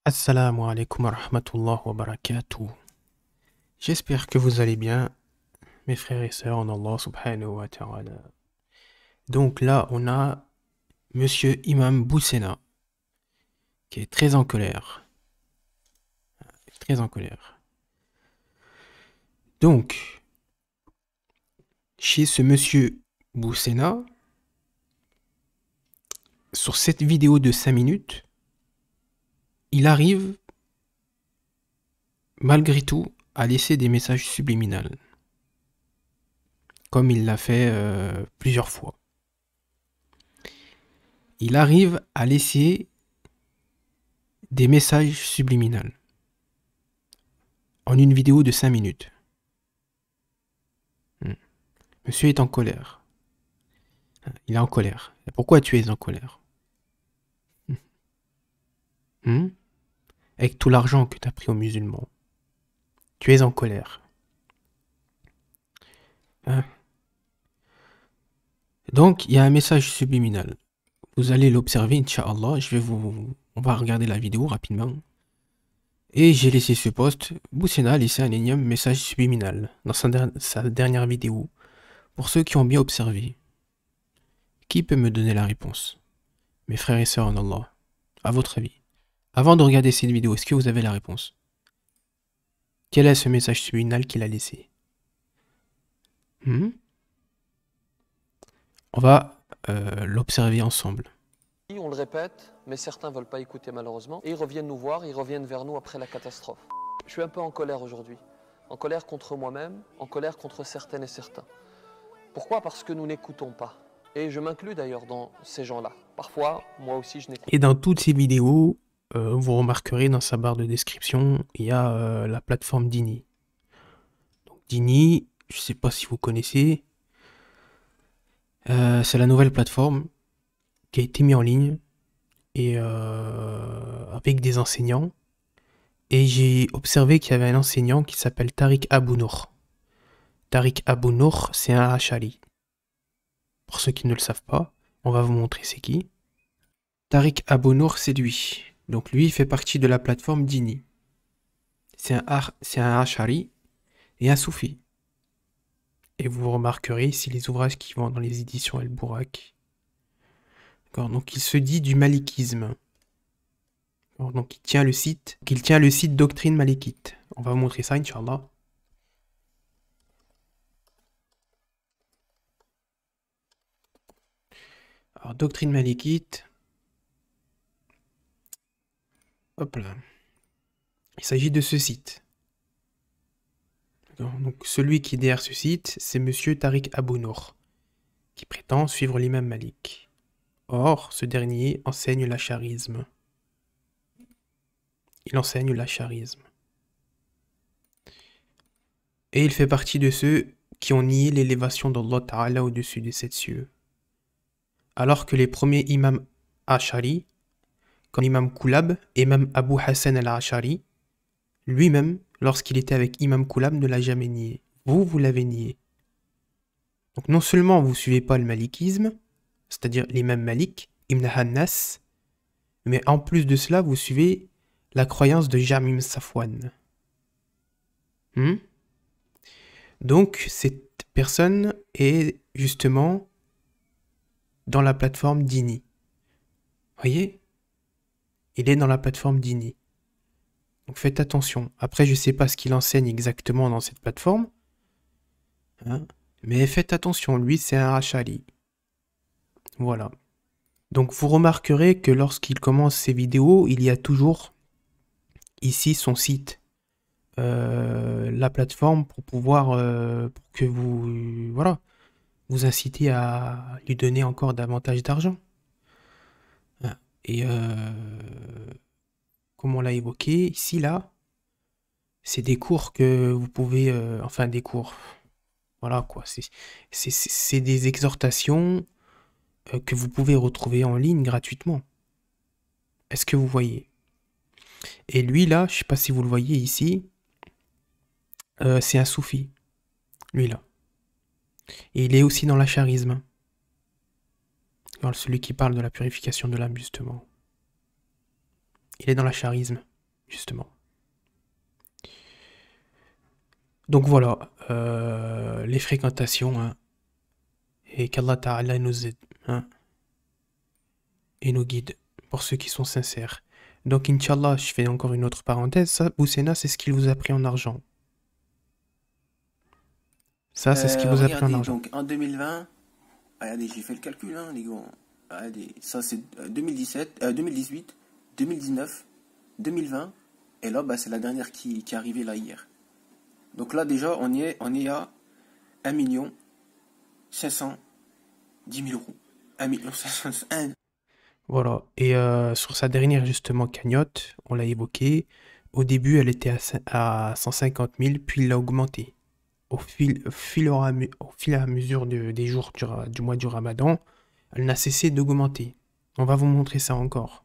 Assalamu alaikum wa rahmatullah wa barakatuh. J'espère que vous allez bien, mes frères et sœurs en Allah subhanahu wa ta'ala. Donc là, on a Monsieur Imam Boussena, qui est très en colère. Très en colère. Donc, chez ce Monsieur Boussena, sur cette vidéo de 5 minutes, il arrive, malgré tout, à laisser des messages subliminaux. Comme il l'a fait plusieurs fois. Il arrive à laisser des messages subliminaux en une vidéo de 5 minutes. Monsieur est en colère. Il est en colère. Et pourquoi tu es en colère? Avec tout l'argent que tu as pris aux musulmans. Tu es en colère. Donc, il y a un message subliminal. Vous allez l'observer, Inch'Allah. On va regarder la vidéo rapidement. Et j'ai laissé ce post. Boussena a laissé un énième message subliminal dans sa dernière vidéo. Pour ceux qui ont bien observé. Qui peut me donner la réponse? Mes frères et sœurs en Allah. À votre avis. Avant de regarder cette vidéo, est-ce que vous avez la réponse? Quel est ce message subliminal qu'il a laissé? On va l'observer ensemble. On le répète, mais certains ne veulent pas écouter malheureusement. Et ils reviennent nous voir, ils reviennent vers nous après la catastrophe. Je suis un peu en colère aujourd'hui. En colère contre moi-même, en colère contre certaines et certains. Pourquoi? Parce que nous n'écoutons pas. Et je m'inclus d'ailleurs dans ces gens-là. Parfois, moi aussi, je n'écoute pas. Et dans toutes ces vidéos, vous remarquerez dans sa barre de description, il y a la plateforme Dini. Donc Dini, je ne sais pas si vous connaissez, c'est la nouvelle plateforme qui a été mise en ligne et avec des enseignants. Et j'ai observé qu'il y avait un enseignant qui s'appelle Tariq Abou Nour. Tariq Abou Nour, c'est un Ash'ari. Pour ceux qui ne le savent pas, on va vous montrer c'est qui. Tariq Abou Nour, c'est lui. Donc lui, il fait partie de la plateforme Dini. C'est un Ash'ari et un Soufi. Et vous remarquerez ici les ouvrages qui vont dans les éditions El Bourak. Donc il se dit du malikisme. Donc il tient le site Doctrine Malikite. On va vous montrer ça, Inch'Allah. Alors, Doctrine Malikite. Hop là. Il s'agit de ce site. Donc celui qui est derrière ce site, c'est Monsieur Tariq Abou Nour, qui prétend suivre l'imam Malik. Or, ce dernier enseigne l'acharisme. Il enseigne l'acharisme. Et il fait partie de ceux qui ont nié l'élévation d'Allah Ta'ala au-dessus des 7 cieux. Alors que les premiers imams Ash'ari, comme l'imam Koulab et imam Abu Hassan al-Ash'ari, lui-même, lorsqu'il était avec imam Koulab, ne l'a jamais nié. Vous l'avez nié. Donc non seulement vous ne suivez pas le malikisme, c'est-à-dire l'imam Malik, Ibn Hannas, mais en plus de cela, vous suivez la croyance de Jamim Safwan. Donc, cette personne est justement dans la plateforme Dini. Voyez? Il est dans la plateforme Dini. Donc faites attention. Après, je ne sais pas ce qu'il enseigne exactement dans cette plateforme. Mais faites attention, lui, c'est un Ash'ari. Voilà. Donc vous remarquerez que lorsqu'il commence ses vidéos, il y a toujours ici son site. La plateforme pour pouvoir pour que vous inciter à lui donner encore davantage d'argent. Et comme on l'a évoqué ici là, c'est des cours que vous pouvez enfin des cours, voilà quoi, c'est des exhortations que vous pouvez retrouver en ligne gratuitement. Est-ce que vous voyez? Et lui là, je sais pas si vous le voyez ici, c'est un soufi, lui là. Et il est aussi dans l'acharisme. Celui qui parle de la purification de l'âme, justement. Il est dans l'acharisme. justement. Donc voilà, les fréquentations, hein, et qu'Allah Ta'ala nous aide, hein, et nous guide, pour ceux qui sont sincères. Donc, Inch'Allah, je fais encore une autre parenthèse, ça, Boussena, c'est ce qu'il vous a pris en argent. Ça, c'est ce qui vous a pris en Regardez, argent. donc en 2020, regardez, j'ai fait le calcul, hein, les gars. Regardez, ça c'est 2017, 2018, 2019, 2020, et là, bah, c'est la dernière qui est arrivée là hier. Donc là, déjà, on est à 1 510 000 euros. 1 500 000. Voilà. Et sur sa dernière, justement, cagnotte, on l'a évoqué, au début, elle était à 150 000, puis il l'a augmenté. Au fil et à mesure des jours du mois du Ramadan, elle n'a cessé d'augmenter. On va vous montrer ça encore.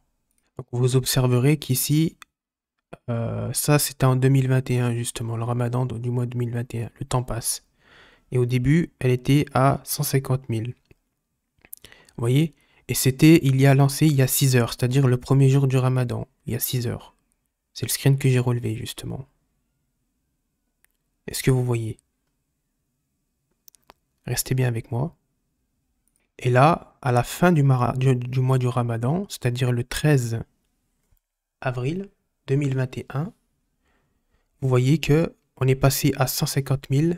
Donc, vous observerez qu'ici, ça c'était en 2021 justement, le Ramadan du mois 2021. Le temps passe. Et au début, elle était à 150 000. Vous voyez? Et c'était, il y a lancé il y a 6 heures, c'est-à-dire le premier jour du Ramadan, il y a 6 heures. C'est le screen que j'ai relevé justement. Est-ce que vous voyez? Restez bien avec moi. Et là, à la fin du mois du Ramadan, c'est-à-dire le 13 avril 2021, vous voyez que on est passé à 150 000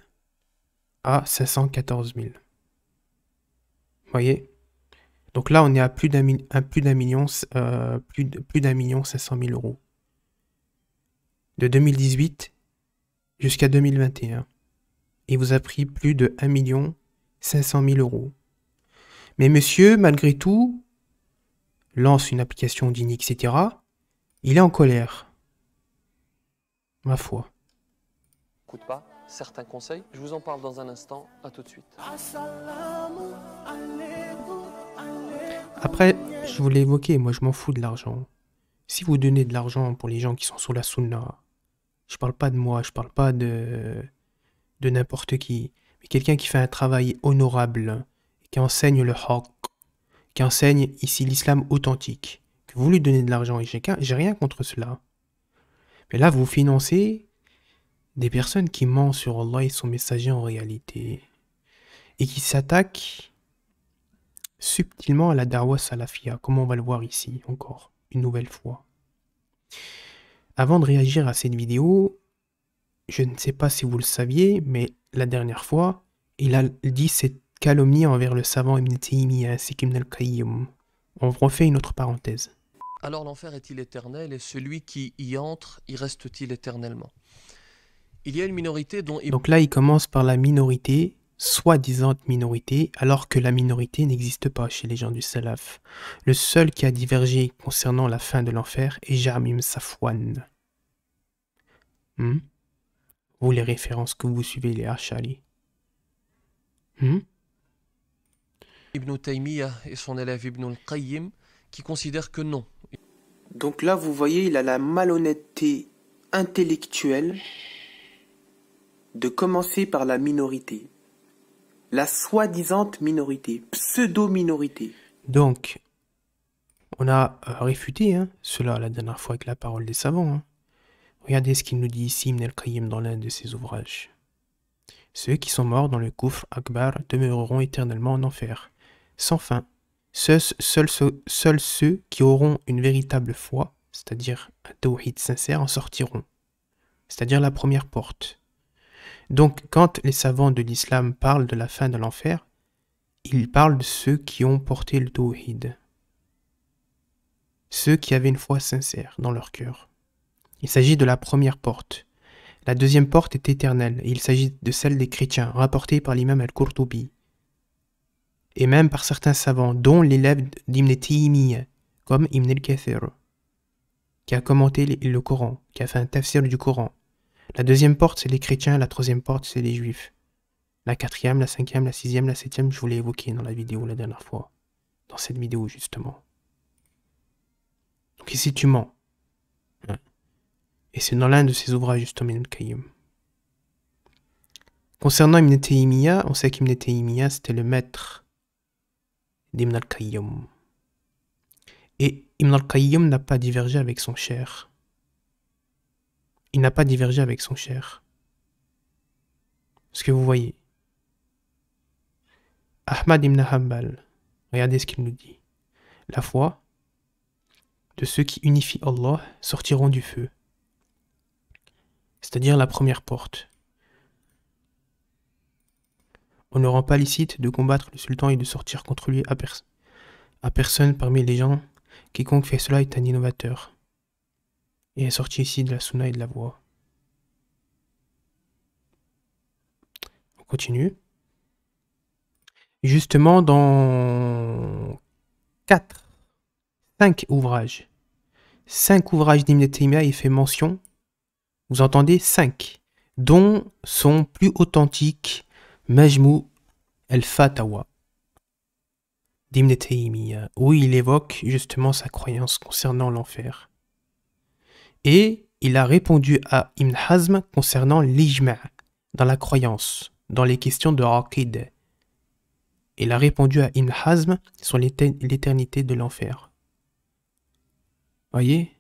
à 514 000. Vous voyez? Donc là, on est à plus d'un million 500 000 euros. De 2018 jusqu'à 2021. Il vous a pris plus de 1 500 000 euros. Mais monsieur, malgré tout, lance une application DIN, etc. Il est en colère. Ma foi. Écoute pas certains conseils. Je vous en parle dans un instant. À tout de suite. Après, je vous l'ai évoqué, moi je m'en fous de l'argent. Si vous donnez de l'argent pour les gens qui sont sous la sunna, je parle pas de moi, je parle pas de n'importe qui, mais quelqu'un qui fait un travail honorable, qui enseigne le haqq, qui enseigne ici l'islam authentique, que vous lui donnez de l'argent, et j'ai rien contre cela. Mais là, vous financez des personnes qui mentent sur Allah et son messager en réalité, et qui s'attaquent subtilement à la da'wa salafia, comme on va le voir ici, encore, une nouvelle fois. Avant de réagir à cette vidéo, je ne sais pas si vous le saviez, mais la dernière fois, il a dit cette calomnie envers le savant Ibn Taymiyyah ainsi qu'Ibn al-Qayyim. On refait une autre parenthèse. Alors l'enfer est-il éternel et celui qui y entre, y reste-t-il éternellement? Il y a une minorité dont... Donc là, il commence par la minorité, soi-disant minorité, alors que la minorité n'existe pas chez les gens du salaf. Le seul qui a divergé concernant la fin de l'enfer est Jamim Safwan. Vous, les références que vous suivez, les Ash'ari. Ibn Taymiyyah et son élève Ibn al-Qayyim qui considèrent que non. Donc là, vous voyez, il a la malhonnêteté intellectuelle de commencer par la minorité. La soi-disant minorité, pseudo-minorité. Donc, on a réfuté cela la dernière fois avec la parole des savants. Regardez ce qu'il nous dit ici Ibn al-Qayyim dans l'un de ses ouvrages. Ceux qui sont morts dans le Kufr Akbar demeureront éternellement en enfer, sans fin. Seuls ceux qui auront une véritable foi, c'est-à-dire un tawhid sincère, en sortiront. C'est-à-dire la première porte. Donc, quand les savants de l'islam parlent de la fin de l'enfer, ils parlent de ceux qui ont porté le tawhid. Ceux qui avaient une foi sincère dans leur cœur. Il s'agit de la première porte. La deuxième porte est éternelle, et il s'agit de celle des chrétiens, rapportée par l'imam al-Qurtubi, et même par certains savants, dont l'élève d'Ibn Taymiyyah, comme Ibn al-Kathir, qui a commenté le Coran, qui a fait un tafsir du Coran. La deuxième porte, c'est les chrétiens, la troisième porte, c'est les juifs. La quatrième, la cinquième, la sixième, la septième, je vous l'ai évoqué dans la vidéo la dernière fois. Dans cette vidéo, justement. Donc ici, tu mens. Et c'est dans l'un de ses ouvrages, justement, Ibn al-Qayyim. Concernant Ibn Taymiyyah, on sait qu'Ibn Taymiyyah, c'était le maître d'Ibn al-Qayyim. Et Ibn al-Qayyim n'a pas divergé avec son cher. il n'a pas divergé avec son cher. Ce que vous voyez. Ahmad ibn Hanbal, regardez ce qu'il nous dit. La foi de ceux qui unifient Allah sortiront du feu. C'est-à-dire la première porte. On ne rend pas licite de combattre le sultan et de sortir contre lui à personne parmi les gens. Quiconque fait cela est un innovateur. Et est sorti ici de la sunna et de la voie. On continue. Justement, dans 5 ouvrages. 5 ouvrages d'Ibn Taymiyyah, il fait mention, vous entendez, 5, dont son plus authentique Majmou al-Fatawa d'Ibn Taymiyyah, où il évoque justement sa croyance concernant l'enfer. Et il a répondu à Ibn Hazm concernant l'ijma' dans la croyance, dans les questions de Aqid. Il a répondu à Ibn Hazm sur l'éternité de l'enfer. Voyez?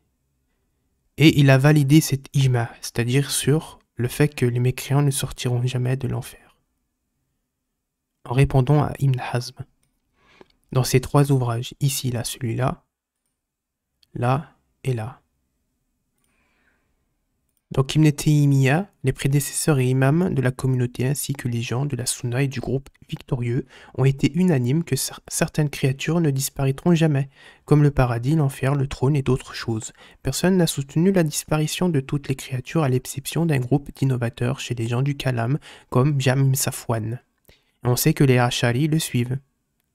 Et il a validé cet ijma', c'est-à-dire sur le fait que les mécréants ne sortiront jamais de l'enfer. En répondant à Ibn Hazm. Dans ces 3 ouvrages, ici, là, celui-là, là et là. Donc Ibn Taymiyyah, les prédécesseurs et imams de la communauté ainsi que les gens de la Sunna et du groupe victorieux ont été unanimes que certaines créatures ne disparaîtront jamais, comme le paradis, l'enfer, le trône et d'autres choses. Personne n'a soutenu la disparition de toutes les créatures à l'exception d'un groupe d'innovateurs chez les gens du Kalam, comme Jamim Safwan. Et on sait que les Ash'ari le suivent.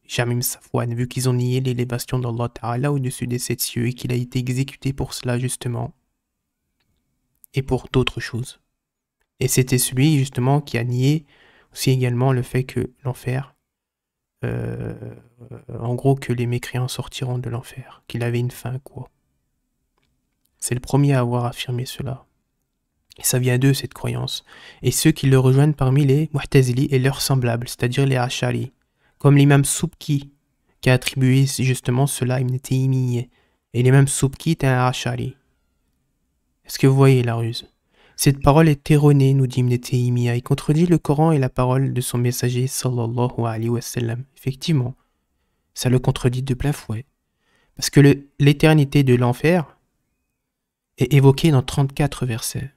Jamim Safwan, vu qu'ils ont nié l'élévation d'Allah Ta'ala au-dessus des 7 cieux et qu'il a été exécuté pour cela justement. Et pour d'autres choses. Et c'était celui justement qui a nié aussi également le fait que l'enfer, en gros que les mécréants sortiront de l'enfer, qu'il avait une fin quoi. C'est le premier à avoir affirmé cela. Et ça vient d'eux cette croyance. Et ceux qui le rejoignent parmi les Mu'tazili et leurs semblables, c'est-à-dire les Ash'ari, comme l'imam Subki qui a attribué justement cela à Ibn Taymiyyah. Et l'imam Subki est un Ash'ari. Est-ce que vous voyez la ruse? Cette parole est erronée, nous dit Ibn Taymiyyah. Il contredit le Coran et la parole de son messager, sallallahu alayhi wa sallam. Effectivement, ça le contredit de plein fouet. Parce que l'éternité de l'enfer est évoquée dans 34 versets.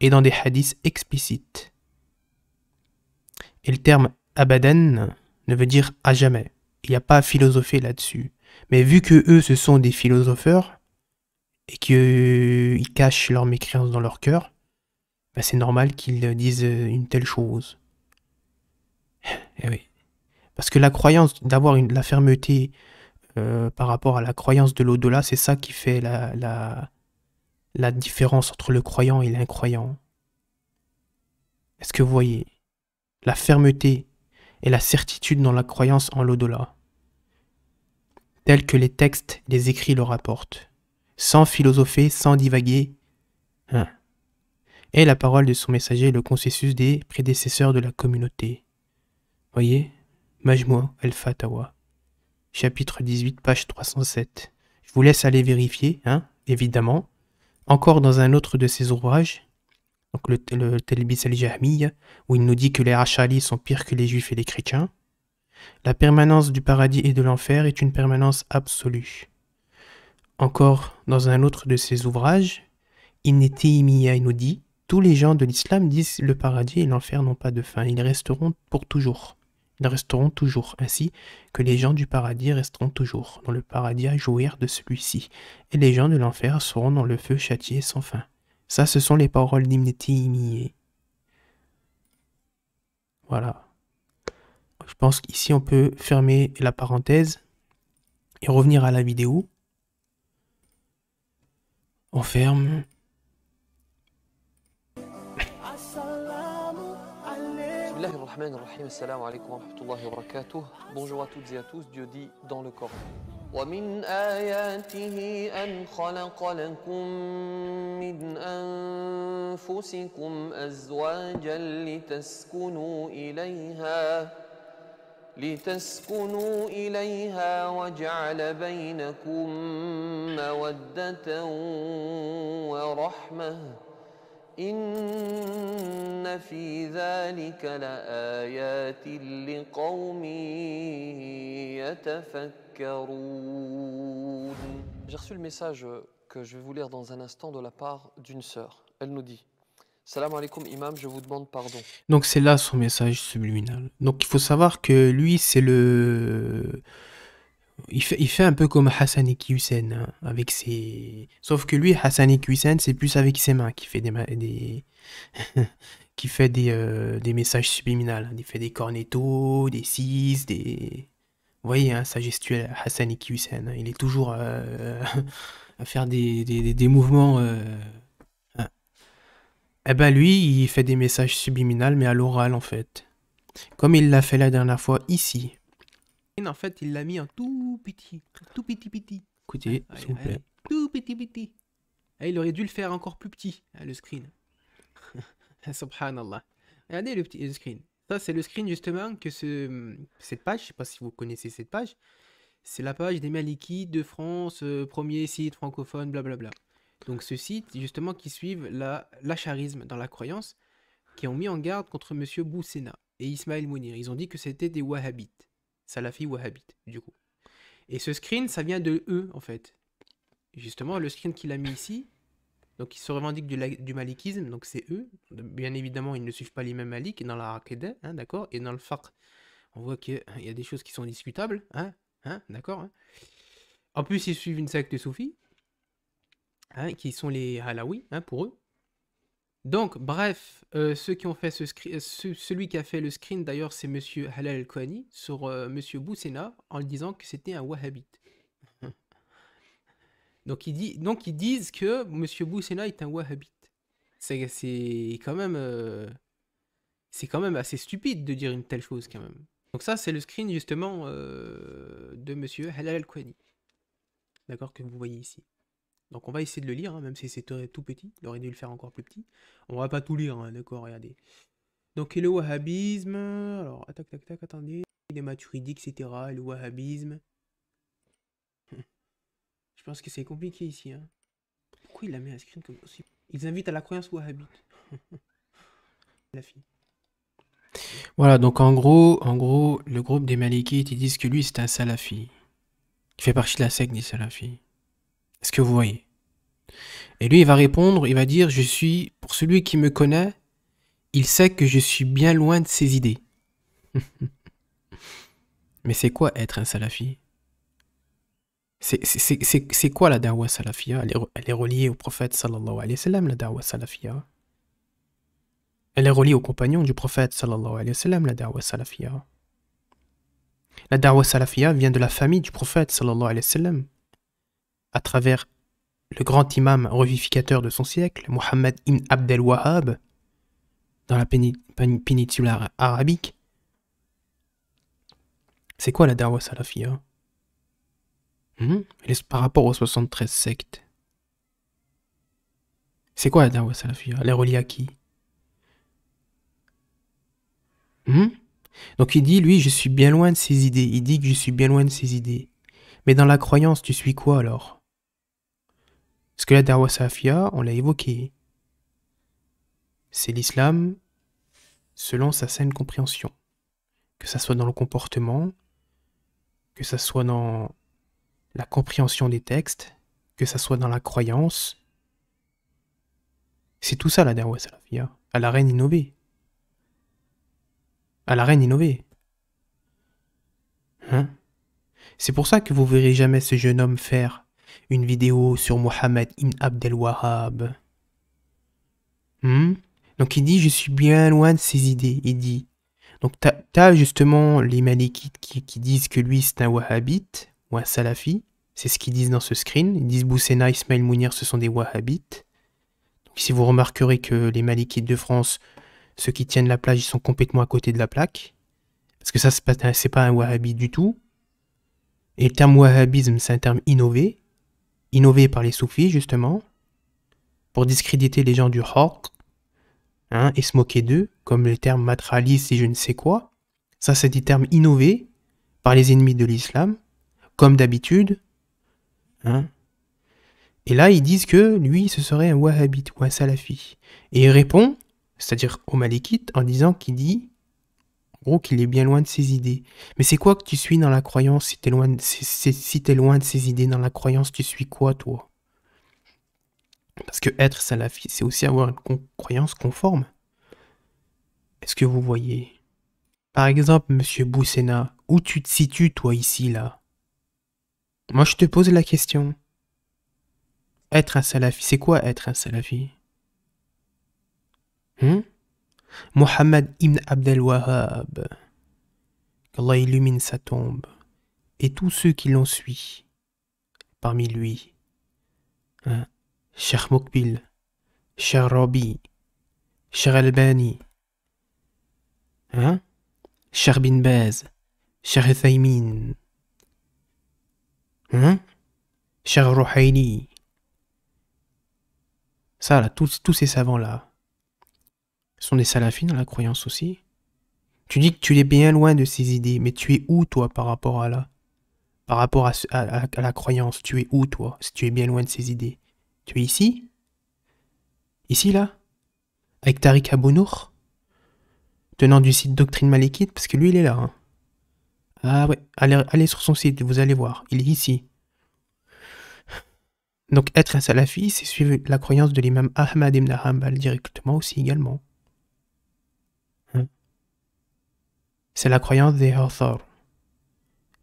Et dans des hadiths explicites. Et le terme abadan ne veut dire à jamais. Il n'y a pas à philosopher là-dessus. Mais vu que eux, ce sont des philosopheurs, et qu'ils cachent leur mécréance dans leur cœur, bah c'est normal qu'ils disent une telle chose. Et oui. Parce que la croyance, d'avoir la fermeté par rapport à la croyance de l'au-delà, c'est ça qui fait la différence entre le croyant et l'incroyant. Est-ce que vous voyez? La fermeté et la certitude dans la croyance en l'au-delà, tels que les textes, les écrits le rapportent. Sans philosopher, sans divaguer. Hein. Et la parole de son messager est le consensus des prédécesseurs de la communauté. Voyez, Majmou al-Fatawa, chapitre 18, page 307. Je vous laisse aller vérifier, hein, évidemment. Encore dans un autre de ses ouvrages, donc le Talbis al-Jahmiyya, où il nous dit que les Ash'ari sont pires que les Juifs et les chrétiens. La permanence du paradis et de l'enfer est une permanence absolue. Encore dans un autre de ses ouvrages, Ibn Taymiyyah nous dit « Tous les gens de l'islam disent le paradis et l'enfer n'ont pas de fin, ils resteront pour toujours. Ils resteront toujours, ainsi que les gens du paradis resteront toujours dans le paradis à jouir de celui-ci, et les gens de l'enfer seront dans le feu châtiés sans fin. » Ça, ce sont les paroles d'Ibn Taymiyyah. Voilà. Je pense qu'ici, on peut fermer la parenthèse et revenir à la vidéo. On ferme. Bonjour à toutes et à tous, Dieu dit dans le Coran. ومن آياته أن خلق لكم من أنفسكم أزواجا لتسكنوا إليها لتسكنوا إليها وجعل بينكم مودة ورحمة إن في ذلك لآيات لقوم يتفكرون. J'ai reçu le message que je vais vous lire dans un instant de la part d'une sœur. Elle nous dit: Salam alaikum imam, je vous demande pardon. Donc c'est là son message subliminal. Donc il faut savoir que lui, c'est le... Il fait un peu comme Hassan Hussein, hein, avec ses... Sauf que lui, Hassan Hussein, c'est plus avec ses mains qui fait qui fait des messages subliminaux. Il fait des cornettos, des cis, des... Vous voyez, hein, sa gestuelle, Hassan Hussein, hein, il est toujours à faire des mouvements... hein. Eh ben lui, il fait des messages subliminaux, mais à l'oral en fait. Comme il l'a fait la dernière fois ici. En fait, il l'a mis en tout petit. Écoutez, s'il vous plaît. Tout petit. Il aurait dû le faire encore plus petit, le screen. Subhanallah. Regardez le screen. Ça, c'est le screen justement que cette page, je ne sais pas si vous connaissez cette page, c'est la page des Malikites de France, premier site francophone, blablabla. Donc ce site, justement, qui suivent l'acharisme dans la croyance, qui ont mis en garde contre M. Boussena et Ismaël Mounir. Ils ont dit que c'était des wahhabites, salafis wahhabites, du coup. Et ce screen, ça vient de eux, en fait. Justement, le screen qu'il a mis ici, donc ils se revendiquent du malikisme, donc c'est eux. Bien évidemment, ils ne suivent pas l'imam Malik dans la Aqidah, hein, d'accord. Et dans le fiqh, on voit qu'il y a des choses qui sont discutables, hein, d'accord. Hein. En plus, ils suivent une secte soufie. Hein, qui sont les Halawi, hein, pour eux. Donc, bref, ceux qui ont fait celui qui a fait le screen, d'ailleurs, c'est Monsieur Halal El-Kouani, sur Monsieur Boussena, en le disant que c'était un wahhabite. donc, ils disent que Monsieur Boussena est un wahhabite. C'est quand même assez stupide de dire une telle chose, quand même. Donc ça, c'est le screen, justement, de Monsieur Halal El-Kouani. D'accord, que vous voyez ici. Donc on va essayer de le lire, hein, même si c'est tout petit. Il aurait dû le faire encore plus petit. On va pas tout lire, hein, d'accord, regardez. Donc le wahhabisme... Alors, tac, attendez. Les maturidiques, etc. Le wahhabisme... Je pense que c'est compliqué ici. Hein. Pourquoi il a mis un screen comme ça? Ils invitent à la croyance wahhabite. La fille. Voilà, donc en gros, le groupe des Malikites, ils disent que lui, c'est un salafi. Il fait partie de la secte des salafis. Est-ce que vous voyez? Et lui, il va répondre, il va dire, pour celui qui me connaît, il sait que je suis bien loin de ses idées. Mais c'est quoi être un salafi? C'est quoi la da'wa salafia? Elle est reliée au prophète sallallahu alayhi wa sallam, la da'wa salafia. Elle est reliée aux compagnons du prophète sallallahu alayhi wa sallam, la da'wa salafia. La da'wa salafia vient de la famille du prophète sallallahu alayhi wa sallam, à travers le grand imam revivificateur de son siècle, Mohammed ibn Abd al-Wahhab, dans la péninsule arabique. C'est quoi la da'wa salafia? Par rapport aux 73 sectes. C'est quoi la da'wa salafia? Elle est reliée à qui? Donc il dit, lui, je suis bien loin de ses idées. Il dit que je suis bien loin de ses idées. Mais dans la croyance, tu suis quoi alors? Parce que la da'wa salafia, on l'a évoqué. C'est l'islam selon sa saine compréhension. Que ça soit dans le comportement, que ça soit dans la compréhension des textes, que ça soit dans la croyance. C'est tout ça la da'wa salafia. À la reine innovée. À la reine innovée. Hein? C'est pour ça que vous verrez jamais ce jeune homme faire une vidéo sur Mohammed ibn Abd al-Wahhab. Donc il dit, je suis bien loin de ses idées. Il dit. Donc t'as justement les Malikites qui disent que lui c'est un wahhabite ou un salafi. C'est ce qu'ils disent dans ce screen. Ils disent Boussena, Ismaël Mounir, ce sont des wahhabites. Donc si vous remarquerez que les Malikites de France, ceux qui tiennent la plage, ils sont complètement à côté de la plaque. Parce que ça, c'est pas un wahhabite du tout. Et le terme wahhabisme, c'est un terme innové. Innové par les soufis, justement. Pour discréditer les gens du haqq. Hein, et se moquer d'eux. Comme le terme matralis et je ne sais quoi. Ça, c'est des termes innovés par les ennemis de l'islam, comme d'habitude. Hein. Et là, ils disent que lui, ce serait un wahhabite ou un salafi. Et il répond, c'est-à-dire aux malikites, en disant qu'il dit, en gros, qu'il est bien loin de ses idées. Mais c'est quoi que tu suis dans la croyance si t'es loin de ses idées dans la croyance, tu suis quoi, toi? Parce que être salafi, c'est aussi avoir une croyance conforme. Est-ce que vous voyez? Par exemple, monsieur Boussena, où tu te situes, toi, ici, là? Moi, je te pose la question. Être un salafi, c'est quoi être un salafi? Mohammed ibn Abdel Wahhab, qu'Allah illumine sa tombe, et tous ceux qui l'ont suivi, parmi lui, hein? Cheikh Mokbil, Cheikh Rabi, Cheikh Albani, hein? Cheikh Bin Baz, Cheikh Uthaymin, hein? Cheikh Rouhaili. Ça, là, tous ces savants-là, sont des salafis dans la croyance aussi. Tu dis que tu es bien loin de ces idées, mais tu es où, toi, par rapport à là? Par rapport à la croyance, tu es où, toi, si tu es bien loin de ces idées? Tu es ici? Ici, là? Avec Tariq Abounour? Tenant du site Doctrine Malikite? Parce que lui, il est là. Hein. Ah ouais, allez sur son site, vous allez voir. Il est ici. Donc, être un salafi, c'est suivre la croyance de l'imam Ahmad ibn Hanbal directement aussi également. Hein? C'est la croyance des Athar,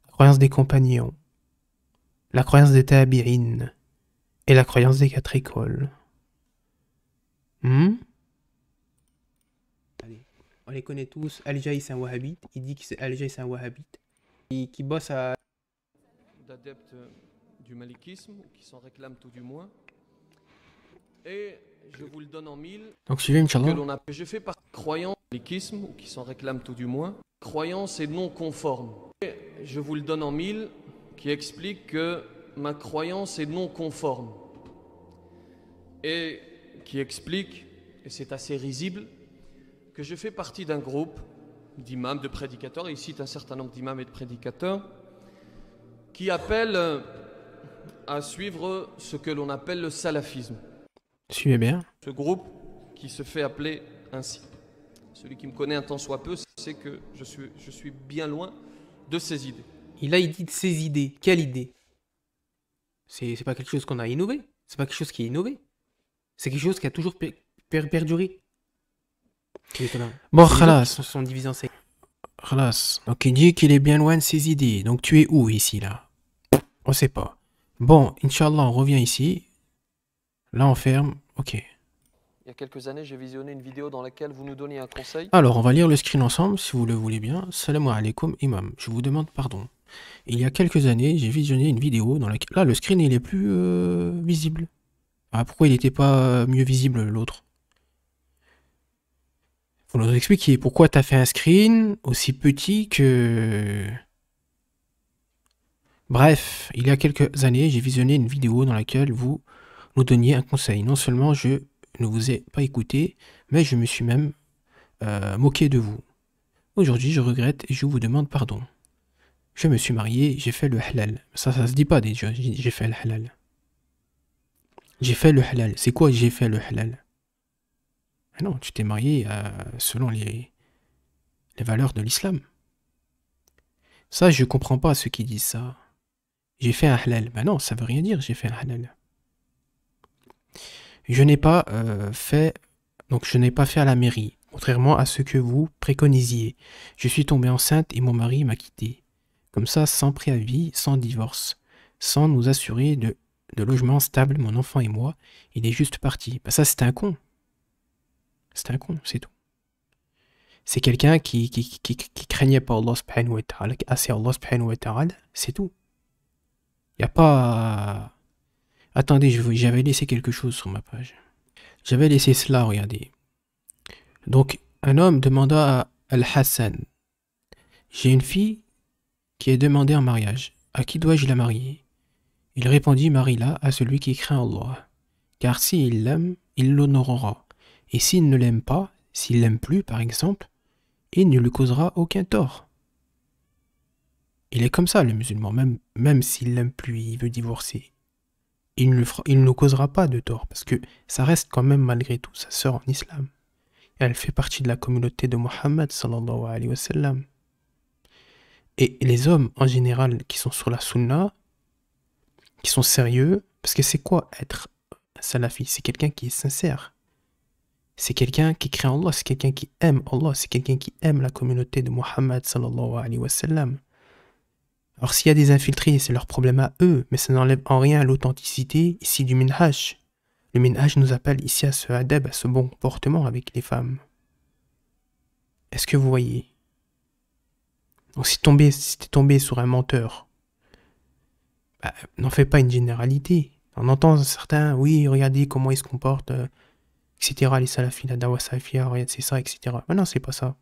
la croyance des compagnons, la croyance des Tabi'in et la croyance des 4 écoles. Allez, on les connaît tous. Al-Jaï, c'est un wahhabite. Il dit que Al-Jaï, c'est un wahhabite. Qui bosse à... d'adeptes du malikisme, ou qui s'en réclament tout du moins. Et je vous le donne en mille. Donc suivez, Inch'Allah. Je fais partie de croyants du malikisme, ou qui s'en réclament tout du moins. Croyance et non conforme. Et je vous le donne en mille, qui explique que ma croyance est non conforme. Et qui explique, et c'est assez risible, que je fais partie d'un groupe d'imams, de prédicateurs, et il cite un certain nombre d'imams et de prédicateurs, qui appellent à suivre ce que l'on appelle le salafisme. Suivez bien. Ce groupe qui se fait appeler ainsi. Celui qui me connaît un tant soit peu, c'est que je suis bien loin de ces idées. Et là, il dit de ses idées. Quelle idée? C'est pas quelque chose qu'on a innové. C'est pas quelque chose qui est innové. C'est quelque chose qui a toujours perduré. Bon, khalas. Sont divisés en sectes. Khalas. Donc il dit qu'il est bien loin de ses idées. Donc tu es où ici, là? On sait pas. Bon, Inch'Allah, on revient ici. Là, on ferme. Ok. Il y a quelques années, j'ai visionné une vidéo dans laquelle vous nous donniez un conseil. Alors, on va lire le screen ensemble, si vous le voulez bien. Salam alaikum, imam. Je vous demande pardon. Il y a quelques années, j'ai visionné une vidéo dans laquelle... Là, le screen, il est plus visible. Ah, pourquoi il n'était pas mieux visible, l'autre? Faut nous expliquer pourquoi tu as fait un screen aussi petit que... Bref, il y a quelques années, j'ai visionné une vidéo dans laquelle vous nous donniez un conseil. Non seulement je ne vous ai pas écouté, mais je me suis même moqué de vous. Aujourd'hui, je regrette et je vous demande pardon. Je me suis marié, j'ai fait le halal. Ça se dit pas déjà, j'ai fait le halal. J'ai fait le halal. C'est quoi j'ai fait le halal? Ah non, tu t'es marié selon les valeurs de l'islam. Ça, je comprends pas ceux qui disent ça. J'ai fait un halal. Ben non, ça veut rien dire, j'ai fait un halal. Je n'ai pas fait... Donc, je n'ai pas fait à la mairie, contrairement à ce que vous préconisiez. Je suis tombée enceinte et mon mari m'a quitté. Comme ça, sans préavis, sans divorce, sans nous assurer de logement stable, mon enfant et moi, il est juste parti. Ben ça, c'est un con. C'est un con, c'est tout. C'est quelqu'un qui craignait pas Allah subhanahu wa ta'ala, qui assez Allah subhanahu wa ta'ala, c'est tout. Il n'y a pas... Attendez, j'avais laissé quelque chose sur ma page. J'avais laissé cela, regardez. Donc, un homme demanda à Al-Hassan, j'ai une fille qui est demandée en mariage. À qui dois-je la marier? Il répondit, marie-la à celui qui craint Allah. Car s'il l'aime, il l'honorera. Et s'il ne l'aime pas, s'il l'aime plus, par exemple, il ne lui causera aucun tort. Il est comme ça, le musulman, même s'il l'aime plus, il veut divorcer. Il ne causera pas de tort, parce que ça reste quand même malgré tout sa sœur en islam. Et elle fait partie de la communauté de Mohammed, sallallahu alayhi wa sallam. Et les hommes, en général, qui sont sur la sunna, qui sont sérieux, parce que c'est quoi être un salafi? C'est quelqu'un qui est sincère. C'est quelqu'un qui craint Allah, c'est quelqu'un qui aime Allah, c'est quelqu'un qui aime la communauté de Mohammed, sallallahu alayhi wa sallam. Alors s'il y a des infiltrés, c'est leur problème à eux, mais ça n'enlève en rien l'authenticité ici du minhaj. Le minhaj nous appelle ici à ce adab, à ce bon comportement avec les femmes. Est-ce que vous voyez? Donc si t'es tombé sur un menteur, bah, n'en fais pas une généralité. On entend certains, oui, regardez comment ils se comportent, etc. Les salafis, la dawa salafia, regarde c'est ça, etc. Mais non, c'est pas ça.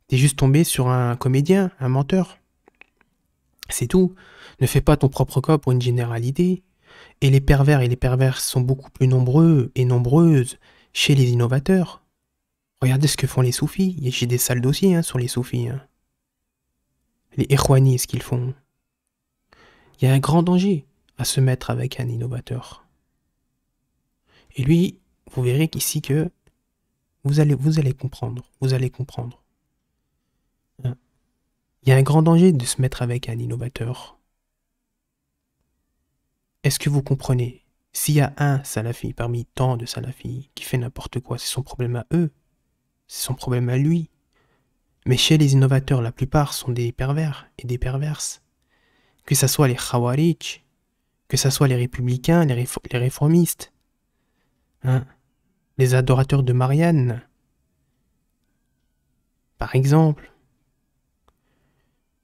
T'es juste tombé sur un comédien, un menteur. C'est tout. Ne fais pas ton propre cas pour une généralité. Et les pervers et les perverses sont beaucoup plus nombreux et nombreuses chez les innovateurs. Regardez ce que font les soufis. J'ai des sales dossiers sur les soufis. Les ikhwanis, ce qu'ils font. Il y a un grand danger à se mettre avec un innovateur. Et lui, vous verrez qu'ici que vous allez comprendre. Vous allez comprendre. Il y a un grand danger de se mettre avec un innovateur. Est-ce que vous comprenez? S'il y a un salafi parmi tant de salafis qui fait n'importe quoi, c'est son problème à eux. C'est son problème à lui. Mais chez les innovateurs, la plupart sont des pervers et des perverses. Que ce soit les khawarij, que ce soit les républicains, les réformistes, les adorateurs de Marianne, par exemple.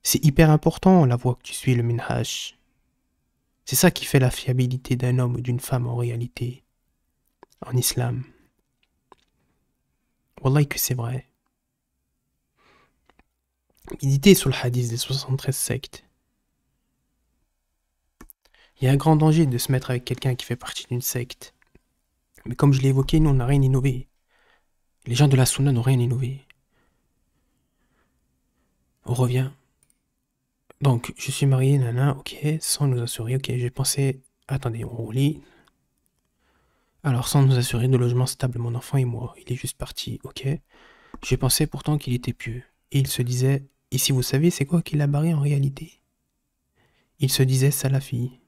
C'est hyper important la voie que tu suis, le minhaj. C'est ça qui fait la fiabilité d'un homme ou d'une femme en réalité, en islam. Wallahi que c'est vrai. Méditez sur le hadith des 73 sectes. Il y a un grand danger de se mettre avec quelqu'un qui fait partie d'une secte. Mais comme je l'ai évoqué, nous on n'a rien innové. Les gens de la sunna n'ont rien innové. On revient. Donc, je suis marié, nana, ok, sans nous assurer, ok, j'ai pensé, attendez, on relit. Alors, sans nous assurer de logement stable, mon enfant et moi, il est juste parti, ok. J'ai pensé pourtant qu'il était pieux. Et il se disait, ici vous savez, c'est quoi qui l'a barré en réalité? Il se disait salafi.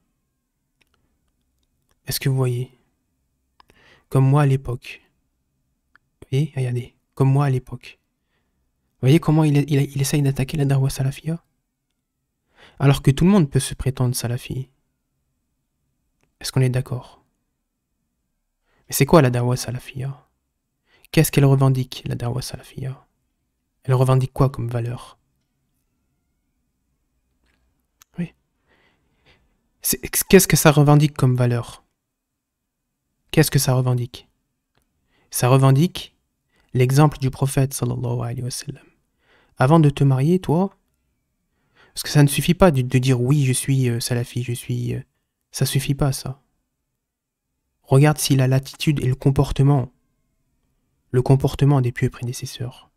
Est-ce que vous voyez? Comme moi à l'époque. Vous voyez, regardez, comme moi à l'époque. Vous voyez comment il essaye d'attaquer la darwa salafia? Alors que tout le monde peut se prétendre salafi. Est-ce qu'on est d'accord? Mais c'est quoi la dawa salafia? Qu'est-ce qu'elle revendique, la dawa salafia? Elle revendique quoi comme valeur? Oui. Qu'est-ce que ça revendique comme valeur? Qu'est-ce que ça revendique? Ça revendique l'exemple du prophète, sallallahu alayhi wa sallam. Avant de te marier, toi, parce que ça ne suffit pas de dire oui, je suis salafi, je suis... ça suffit pas, ça. Regarde s'il a l'attitude et le comportement des pieux prédécesseurs.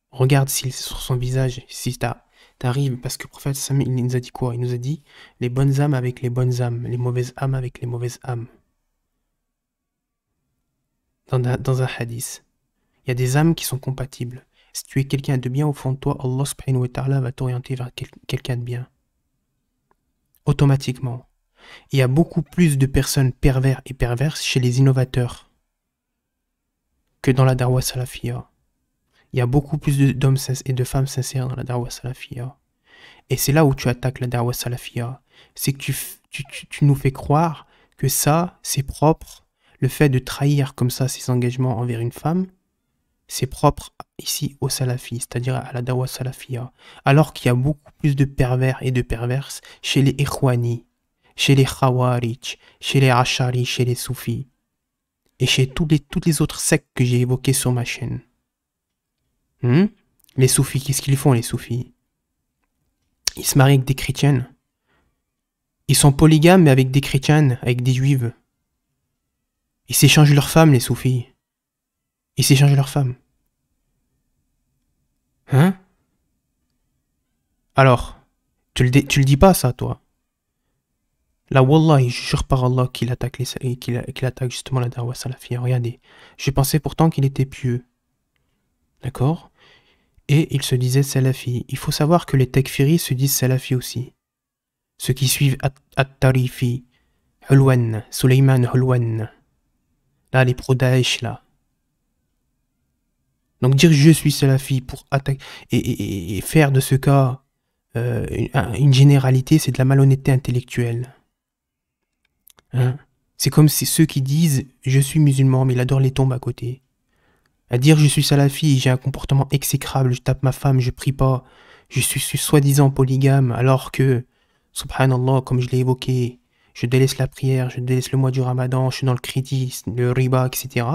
Regarde s'il sur son visage, si t'arrives, parce que le prophète, il nous a dit quoi? Il nous a dit les bonnes âmes avec les bonnes âmes, les mauvaises âmes avec les mauvaises âmes. Dans un hadith, il y a des âmes qui sont compatibles. Si tu es quelqu'un de bien au fond de toi, Allah subhanahu wa ta'ala va t'orienter vers quelqu'un de bien. Automatiquement. Il y a beaucoup plus de personnes pervers et perverses chez les innovateurs que dans la darwa salafia. Il y a beaucoup plus d'hommes et de femmes sincères dans la darwa salafia. Et c'est là où tu attaques la darwa salafia. C'est que tu nous fais croire que ça, c'est propre. Le fait de trahir comme ça ses engagements envers une femme, c'est propre ici au salafi, c'est-à-dire à la dawa salafia. Alors qu'il y a beaucoup plus de pervers et de perverses chez les ikhwani, chez les khawarij, chez les ashari, chez les soufis, et chez toutes les autres sectes que j'ai évoquées sur ma chaîne. Les soufis, qu'est-ce qu'ils font les soufis? Ils se marient avec des chrétiennes. Ils sont polygames mais avec des chrétiennes, avec des juives. Ils s'échangent leurs femmes, les soufis. Ils s'échangent leurs femmes. Alors, tu le dis pas ça, toi. Là, Wallah, je jure par Allah qu'il attaque, qu'il attaque justement la Darwa Salafia. Regardez, je pensais pourtant qu'il était pieux. D'accord? Et il se disait Salafi. Il faut savoir que les Takfiris se disent Salafi aussi. Ceux qui suivent At-Tarifi, Hulwan, Suleiman Hulwan. Là, les pro-Daesh, là. Donc dire je suis Salafi pour attaquer et faire de ce cas une généralité, c'est de la malhonnêteté intellectuelle. Hein? C'est comme si ceux qui disent je suis musulman mais ils adorent les tombes à côté. À dire je suis Salafi, j'ai un comportement exécrable, je tape ma femme, je prie pas, je suis soi-disant polygame alors que, subhanallah, comme je l'ai évoqué, je délaisse la prière, je délaisse le mois du Ramadan, je suis dans le crédit, le riba, etc.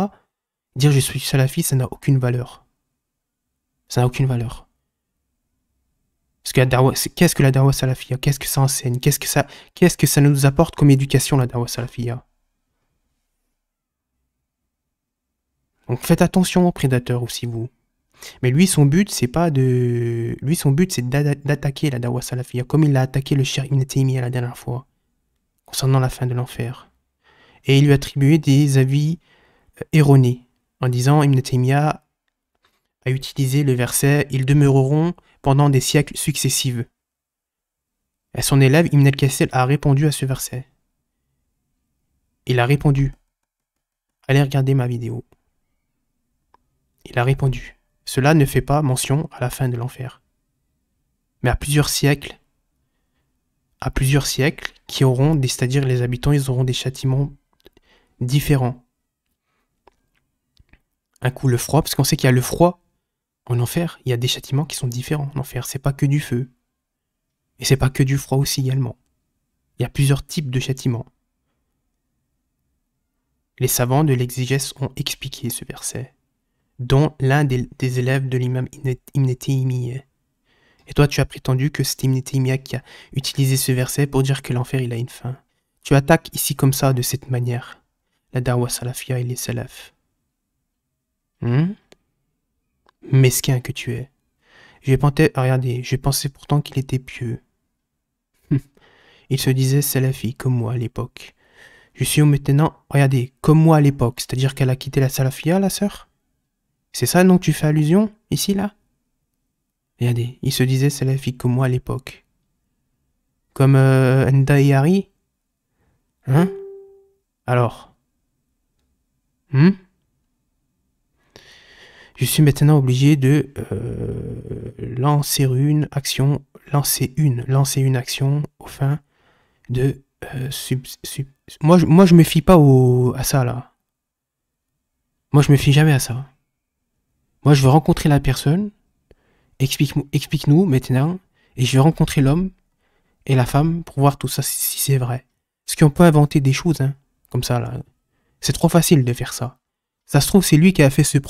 Dire je suis Salafi, ça n'a aucune valeur. Ça n'a aucune valeur. Parce que qu'est-ce que la Dawa Salafia? Qu'est-ce que ça enseigne? Qu'est-ce que ça nous apporte comme éducation, la Dawa Salafia? Donc faites attention aux prédateurs aussi, vous. Mais lui, son but, c'est pas de... Lui, son but, c'est d'attaquer la Dawa Salafia, comme il a attaqué le Cheikh Ibn Taymiyyah la dernière fois, concernant la fin de l'enfer. Et il lui a attribué des avis erronés, en disant Ibn Taymiyyah a utilisé le verset « Ils demeureront pendant des siècles successifs ». Et son élève, Ibn al-Kassir, a répondu à ce verset. Il a répondu. Allez regarder ma vidéo. Il a répondu. Cela ne fait pas mention à la fin de l'enfer. Mais à plusieurs siècles, qui auront, c'est-à-dire les habitants, ils auront des châtiments différents. Un coup le froid, parce qu'on sait qu'il y a le froid en enfer, il y a des châtiments qui sont différents en enfer. C'est pas que du feu. Et c'est pas que du froid aussi également. Il y a plusieurs types de châtiments. Les savants de l'exégèse ont expliqué ce verset, dont l'un des élèves de l'imam Ibn Taymiyyah. Et toi, tu as prétendu que c'est Ibn Taymiyyah qui a utilisé ce verset pour dire que l'enfer, il a une fin. Tu attaques ici comme ça, de cette manière, la Darwa Salafia et les Salaf. Mesquin que tu es. Regardez, je pensais pourtant qu'il était pieux. Il se disait Salafi, comme moi à l'époque. Je suis maintenant, regardez, comme moi à l'époque, c'est-à-dire qu'elle a quitté la Salafia, la sœur. C'est ça dont tu fais allusion, ici, là? Regardez, il se disait Salafi comme moi à l'époque. Comme Ndaïari. Hein? Alors? Je suis maintenant obligé de lancer une action au fin de moi je me fie pas à ça là. Moi je me fie jamais à ça. Moi je veux rencontrer la personne, explique-nous maintenant, et je vais rencontrer l'homme et la femme pour voir tout ça si c'est vrai. Parce qu'on peut inventer des choses comme ça là. C'est trop facile de faire ça. Ça se trouve, c'est lui qui a fait son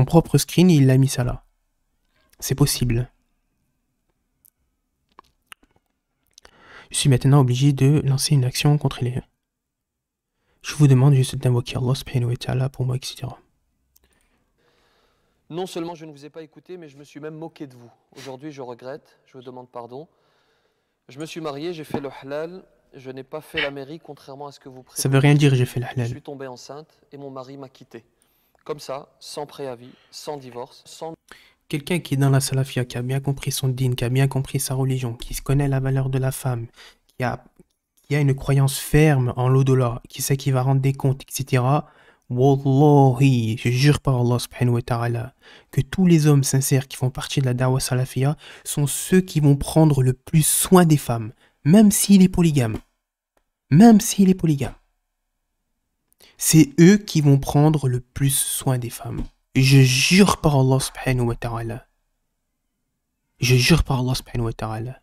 propre screen et il l'a mis ça là. C'est possible. Je suis maintenant obligé de lancer une action contre les... Je vous demande juste d'invoquer Allah subhanahu wa ta'ala pour moi, etc. Non seulement je ne vous ai pas écouté, mais je me suis même moqué de vous. Aujourd'hui, je regrette, je vous demande pardon. Je me suis marié, j'ai fait le halal, je n'ai pas fait la mairie, contrairement à ce que vous prétendez. Ça veut rien dire, j'ai fait le halal. Je suis tombée enceinte et mon mari m'a quitté. Comme ça, sans préavis, sans divorce, sans... Quelqu'un qui est dans la salafia, qui a bien compris son dîn, qui a bien compris sa religion, qui connaît la valeur de la femme, qui a une croyance ferme en l'au-delà, qui sait qu'il va rendre des comptes, etc. Wallahi, je jure par Allah subhanahu wa ta'ala, que tous les hommes sincères qui font partie de la Da'wa Salafia sont ceux qui vont prendre le plus soin des femmes, même s'il est polygame. Même s'il est polygame. C'est eux qui vont prendre le plus soin des femmes. Je jure par Allah subhanahu wa ta'ala. Je jure par Allah subhanahu wa ta'ala.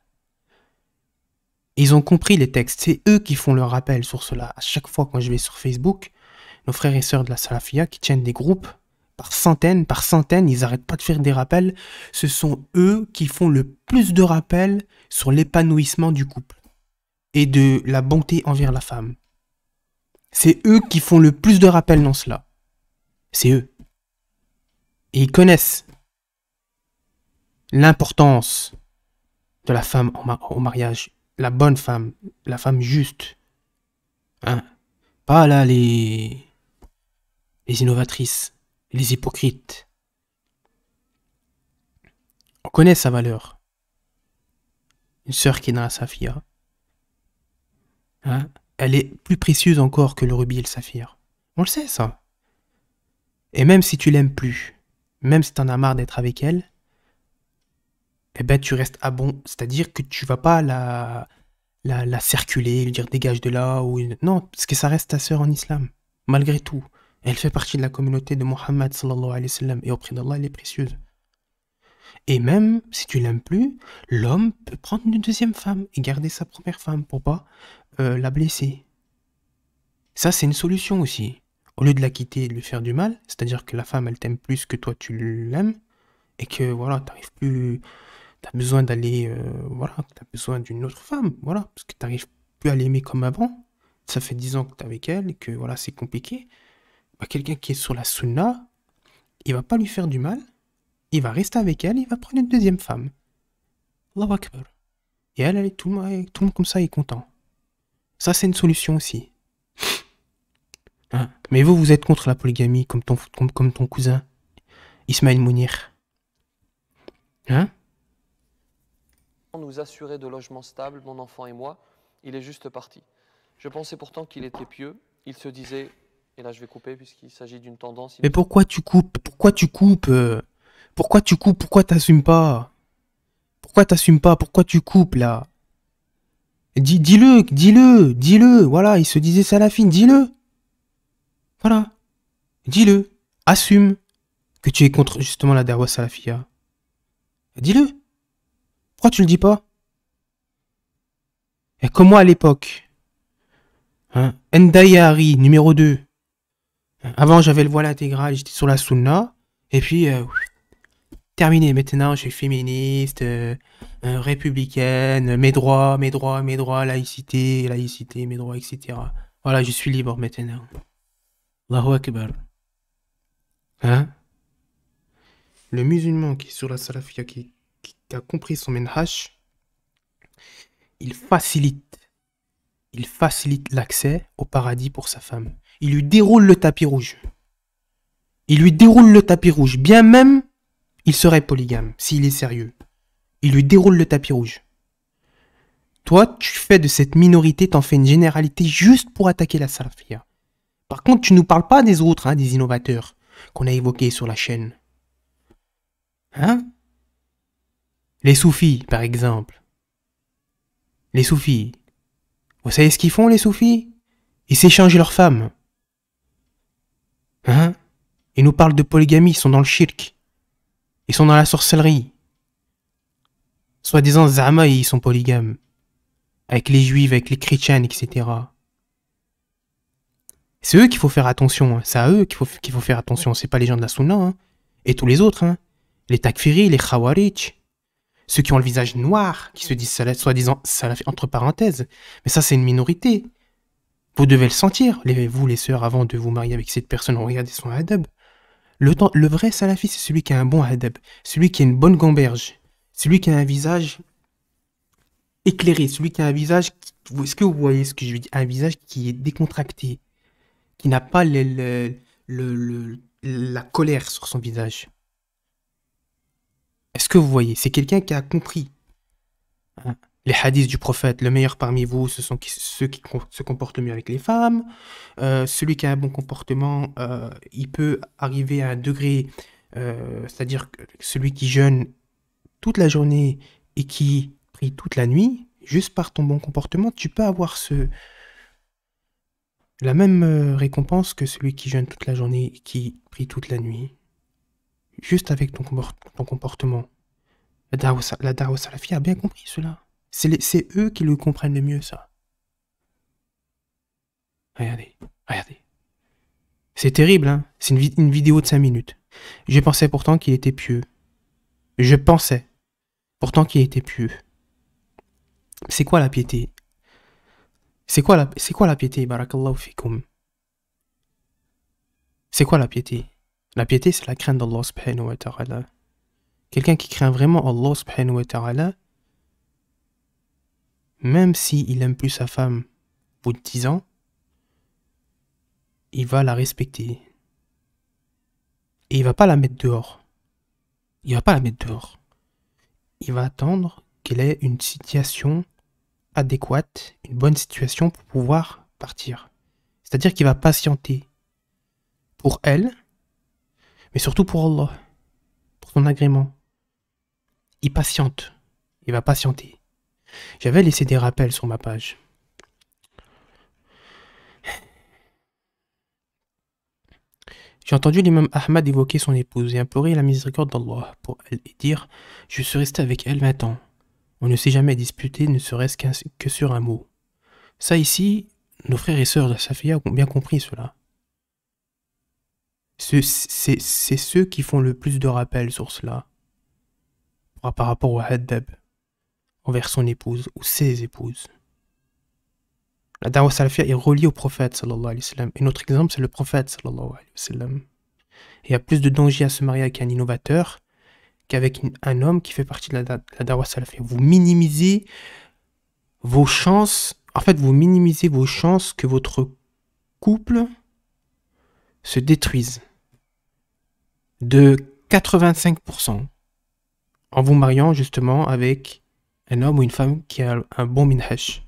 Ils ont compris les textes. C'est eux qui font le rappel sur cela. À chaque fois quand je vais sur Facebook, nos frères et sœurs de la Salafia qui tiennent des groupes par centaines, ils n'arrêtent pas de faire des rappels. Ce sont eux qui font le plus de rappels sur l'épanouissement du couple et de la bonté envers la femme. C'est eux qui font le plus de rappels dans cela. C'est eux. Et ils connaissent l'importance de la femme au mariage. La bonne femme, la femme juste. Hein? Pas là les innovatrices, les hypocrites. On connaît sa valeur. Une sœur qui est dans la Safia. Hein? Elle est plus précieuse encore que le rubis et le saphir. On le sait ça. Et même si tu l'aimes plus, même si t'en as marre d'être avec elle, eh ben tu restes à bon. C'est-à-dire que tu vas pas la circuler, lui dire dégage de là, ou non, parce que ça reste ta sœur en islam, malgré tout. Elle fait partie de la communauté de Mohammed sallallahu alayhi wa sallam, et auprès d'Allah, elle est précieuse. Et même si tu l'aimes plus, l'homme peut prendre une deuxième femme et garder sa première femme pour pas la blesser. Ça, c'est une solution aussi. Au lieu de la quitter et de lui faire du mal, c'est-à-dire que la femme, elle t'aime plus que toi, tu l'aimes, et que voilà, t'arrives plus, t'as besoin d'aller, voilà, t'as besoin d'une autre femme, voilà, parce que t'arrives plus à l'aimer comme avant. Ça fait 10 ans que t'es avec elle et que voilà, c'est compliqué. Bah, quelqu'un qui est sur la sunna, il va pas lui faire du mal, il va rester avec elle, il va prendre une deuxième femme. Allahu Akbar. Et elle, tout le monde comme ça est content. Ça, c'est une solution aussi. Hein? Mais vous êtes contre la polygamie comme ton cousin, Ismaël Mounir. Hein? Nous assurer de logements stables, mon enfant et moi, il est juste parti. Je pensais pourtant qu'il était pieux. Il se disait, et là je vais couper puisqu'il s'agit d'une tendance. Mais pourquoi tu coupes? Pourquoi tu coupes? Pourquoi tu coupes? Pourquoi t'assumes pas? Pourquoi t'assumes pas? Pourquoi tu coupes là? Dis-le, voilà, il se disait salafine, dis-le. Voilà, dis-le, assume que tu es contre justement la dawa salafia. Dis-le. Pourquoi tu le dis pas? Et comme moi à l'époque, hein, Ndayari, numéro 2. Avant j'avais le voile intégral, j'étais sur la sunna, et puis terminé, maintenant je suis féministe, républicaine, mes droits, laïcité, mes droits, etc. Voilà, je suis libre maintenant. Allahu Akbar. Hein? Le musulman qui est sur la salafia, qui a compris son menhaj, il facilite l'accès au paradis pour sa femme. Il lui déroule le tapis rouge. Bien même, il serait polygame, s'il est sérieux. Il lui déroule le tapis rouge. Toi, tu fais de cette minorité, t'en fais une généralité juste pour attaquer la salafia. Par contre, tu nous parles pas des autres, hein, des innovateurs qu'on a évoqués sur la chaîne. Hein? Les soufis, par exemple. Les soufis. Vous savez ce qu'ils font, les soufis? Ils s'échangent leurs femmes. Hein? Ils nous parlent de polygamie, ils sont dans le shirk. Ils sont dans la sorcellerie. Soi-disant, Zama, ils sont polygames. Avec les juifs, avec les chrétiens, etc. C'est eux qu'il faut faire attention. Hein. C'est à eux qu'il faut faire attention. C'est pas les gens de la Sunna. Hein. Et tous les autres. Hein. Les takfiri, les khawarij. Ceux qui ont le visage noir, qui se disent soi-disant salaf, entre parenthèses. Mais ça, c'est une minorité. Vous devez le sentir, vous les sœurs, avant de vous marier avec cette personne, regardez son adab. Le vrai salafi, c'est celui qui a un bon adab, celui qui a une bonne gamberge, celui qui a un visage éclairé, celui qui a un visage... Est-ce que vous voyez ce que je veux dire? Un visage qui est décontracté, qui n'a pas la colère sur son visage. Est-ce que vous voyez? C'est quelqu'un qui a compris. Hein, les hadiths du prophète, le meilleur parmi vous, ce sont ceux qui se comportent mieux avec les femmes. Celui qui a un bon comportement, il peut arriver à un degré, c'est-à-dire que celui qui jeûne toute la journée et qui prie toute la nuit, juste par ton bon comportement, tu peux avoir la même récompense que celui qui jeûne toute la journée et qui prie toute la nuit. Juste avec ton comportement. La Da'wa Salafi a bien compris cela. C'est eux qui le comprennent le mieux, ça. Regardez. C'est terrible, hein. C'est une vidéo de 5 minutes. Je pensais pourtant qu'il était pieux. C'est quoi la piété? C'est quoi la piété, barakallahu fikum? C'est quoi la piété? La piété, c'est la crainte d'Allah subhanahu wa ta'ala. Quelqu'un qui craint vraiment Allah subhanahu wa ta'ala, même s'il aime plus sa femme au bout de 10 ans, il va la respecter. Et il va pas la mettre dehors. Il va pas la mettre dehors. Il va attendre qu'elle ait une situation adéquate, une bonne situation pour pouvoir partir. C'est-à-dire qu'il va patienter pour elle, mais surtout pour Allah, pour son agrément. Il patiente. Il va patienter. J'avais laissé des rappels sur ma page. J'ai entendu l'imam Ahmad évoquer son épouse et implorer la miséricorde d'Allah pour elle et dire « Je suis resté avec elle 20 ans. On ne s'est jamais disputé, ne serait-ce que sur un mot. » Ça ici, nos frères et sœurs de Safia ont bien compris cela. C'est ceux qui font le plus de rappels sur cela par rapport au haddab envers son épouse ou ses épouses. La da'wah salafia est reliée au prophète sallallahu alayhi wa sallam. Et notre exemple, c'est le prophète sallallahu alayhi wa sallam. Il y a plus de danger à se marier avec un innovateur qu'avec un homme qui fait partie de la da'wah salafia. Vous minimisez vos chances, en fait, vous minimisez vos chances que votre couple se détruise de 85% en vous mariant justement avec un homme ou une femme qui a un bon minhaj.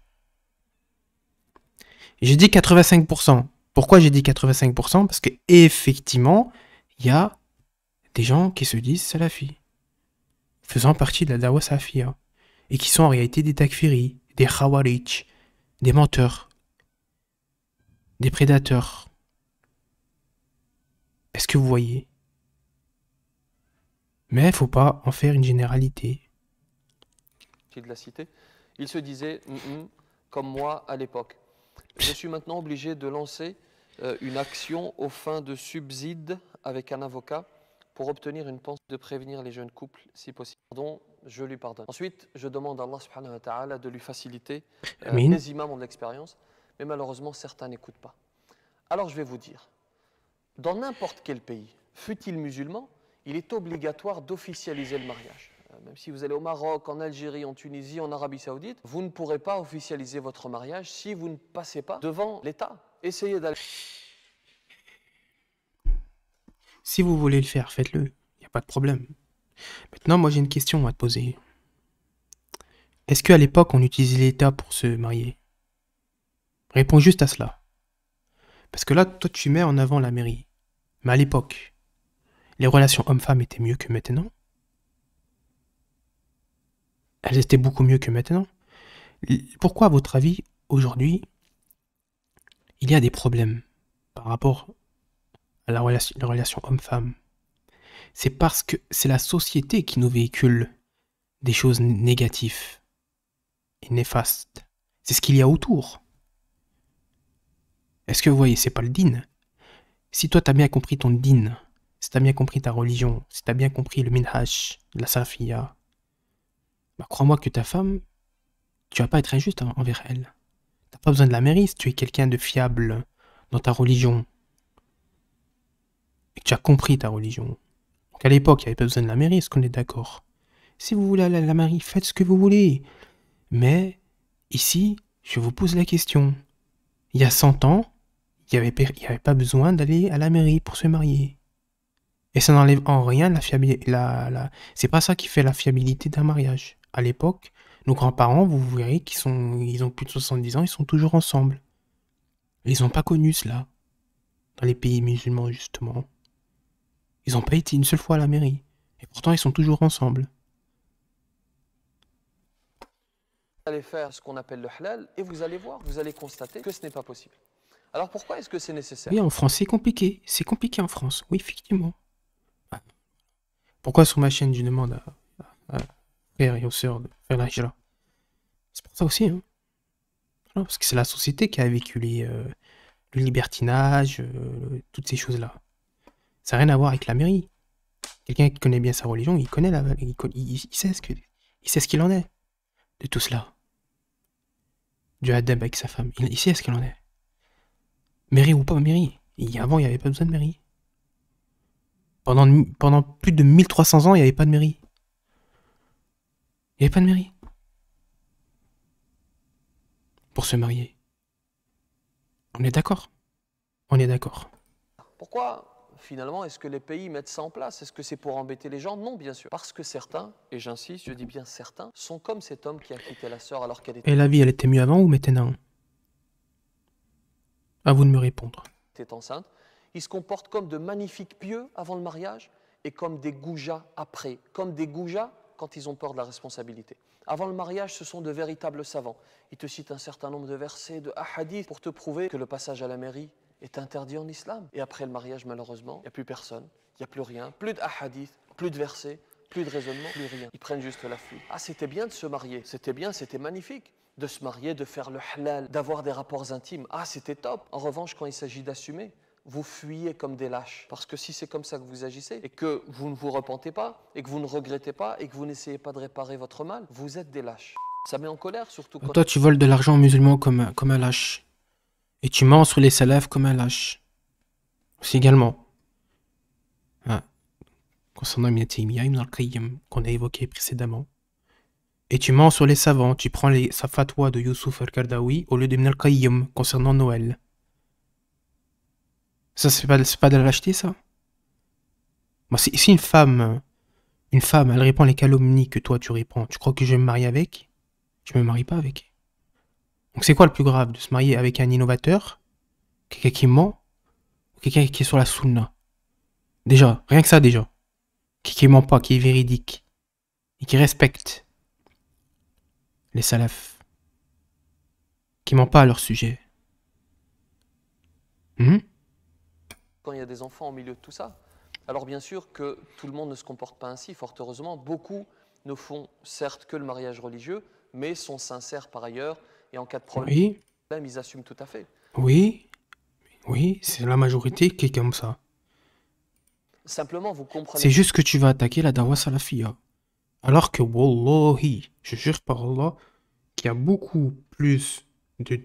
J'ai dit 85%. Pourquoi j'ai dit 85%? Parce que effectivement, il y a des gens qui se disent salafis, faisant partie de la da'wah salafia, et qui sont en réalité des takfiri, des khawarij, des menteurs, des prédateurs. Est-ce que vous voyez? Mais il ne faut pas en faire une généralité. De la cité, il se disait comme moi à l'époque. Je suis maintenant obligé de lancer une action aux fins de subside avec un avocat pour obtenir une pensée de prévenir les jeunes couples si possible. Pardon, je lui pardonne. Ensuite, je demande à Allah subhanahu wa ta'ala de lui faciliter. Les imams ont de l'expérience, mais malheureusement certains n'écoutent pas. Alors je vais vous dire, dans n'importe quel pays, fût-il musulman, il est obligatoire d'officialiser le mariage. Même si vous allez au Maroc, en Algérie, en Tunisie, en Arabie Saoudite, vous ne pourrez pas officialiser votre mariage si vous ne passez pas devant l'État. Essayez d'aller... Si vous voulez le faire, faites-le. Il n'y a pas de problème. Maintenant, moi j'ai une question à te poser. Est-ce qu'à l'époque, on utilisait l'État pour se marier? Réponds juste à cela. Parce que là, toi, tu mets en avant la mairie. Mais à l'époque, les relations hommes-femmes étaient mieux que maintenant. Elles étaient beaucoup mieux que maintenant. Pourquoi, à votre avis, aujourd'hui, il y a des problèmes par rapport à la relation homme-femme? C'est parce que c'est la société qui nous véhicule des choses négatives et néfastes. C'est ce qu'il y a autour. Est-ce que vous voyez, c'est pas le din. Si toi, tu as bien compris ton din, si tu as bien compris ta religion, si tu as bien compris le minhaj, la salafia, bah, crois-moi que ta femme, tu vas pas être injuste envers elle. T'as pas besoin de la mairie si tu es quelqu'un de fiable dans ta religion et que tu as compris ta religion. Donc à l'époque, il n'y avait pas besoin de la mairie, est-ce qu'on est d'accord? Si vous voulez aller à la mairie, faites ce que vous voulez. Mais ici, je vous pose la question. Il y a 100 ans, il n'y avait pas besoin d'aller à la mairie pour se marier. Et ça n'enlève en rien la fiabilité. C'est pas ça qui fait la fiabilité d'un mariage. À l'époque, nos grands-parents, vous verrez ils ont plus de 70 ans, ils sont toujours ensemble. Ils n'ont pas connu cela. Dans les pays musulmans, justement. Ils n'ont pas été une seule fois à la mairie. Et pourtant, ils sont toujours ensemble. Vous allez faire ce qu'on appelle le halal et vous allez voir, vous allez constater que ce n'est pas possible. Alors pourquoi est-ce que c'est nécessaire? Oui, en France, c'est compliqué. C'est compliqué en France. Oui, effectivement. Pourquoi sur ma chaîne, je demande à frères et aux sœurs de faire la hijra? C'est pour ça aussi, hein. Voilà, parce que c'est la société qui a véhiculé le libertinage, toutes ces choses-là. Ça n'a rien à voir avec la mairie. Quelqu'un qui connaît bien sa religion, il connaît il sait ce qu'il en est de tout cela. Du adab avec sa femme, il sait ce qu'il en est. Mairie ou pas mairie. Et avant, il n'y avait pas besoin de mairie. Pendant plus de 1300 ans, il n'y avait pas de mairie. Il n'y avait pas de mairie. pour se marier. On est d'accord? On est d'accord. Pourquoi, finalement, est-ce que les pays mettent ça en place? Est-ce que c'est pour embêter les gens? Non, bien sûr. Parce que certains, et j'insiste, je dis bien certains, sont comme cet homme qui a quitté la sœur alors qu'elle Et la vie, elle était mieux avant ou maintenant? À vous de me répondre. était enceinte. Ils se comportent comme de magnifiques pieux avant le mariage et comme des goujats après. Comme des goujats quand ils ont peur de la responsabilité. Avant le mariage, ce sont de véritables savants. Ils te citent un certain nombre de versets, de hadiths, pour te prouver que le passage à la mairie est interdit en islam. Et après le mariage, malheureusement, il n'y a plus personne, il n'y a plus rien, plus de hadiths, plus de versets, plus de raisonnement, plus rien. Ils prennent juste la fuite. Ah, c'était bien de se marier, c'était bien, c'était magnifique. De se marier, de faire le halal, d'avoir des rapports intimes. Ah, c'était top. En revanche, quand il s'agit d'assumer, vous fuyez comme des lâches. Parce que si c'est comme ça que vous agissez, et que vous ne vous repentez pas, et que vous ne regrettez pas, et que vous n'essayez pas de réparer votre mal, vous êtes des lâches. Ça met en colère, surtout quand... Toi, tu voles de l'argent aux musulmans comme un lâche. Et tu mens sur les salafs comme un lâche. C'est également. Ah. Concernant Ibn Taymiyyah, Ibn al-Qayyim, qu'on a évoqué précédemment. Et tu mens sur les savants. Tu prends sa fatwa de Youssouf al-Qardawi au lieu d'Ibn al-Qayyim concernant Noël. Ça, c'est pas de la lâcheté, ça? Moi, si une femme, elle répand les calomnies que toi, tu répands, tu crois que je vais me marier avec? Je me marie pas avec. Donc c'est quoi le plus grave? De se marier avec un innovateur? Quelqu'un qui ment? Ou quelqu'un qui est sur la sunna? Déjà, rien que ça, déjà. Qui ment pas, qui est véridique. Et qui respecte les salafs. Qui ment pas à leur sujet. Quand il y a des enfants au milieu de tout ça. Alors bien sûr que tout le monde ne se comporte pas ainsi, fort heureusement. Beaucoup ne font certes que le mariage religieux, mais sont sincères par ailleurs. Et en cas de problème, Oui, ils assument tout à fait. oui, c'est la majorité qui est comme ça. Simplement, vous comprenez... C'est juste que tu vas attaquer la dawa salafia. Alors que, wallahi, je jure par Allah, qu'il y a beaucoup plus de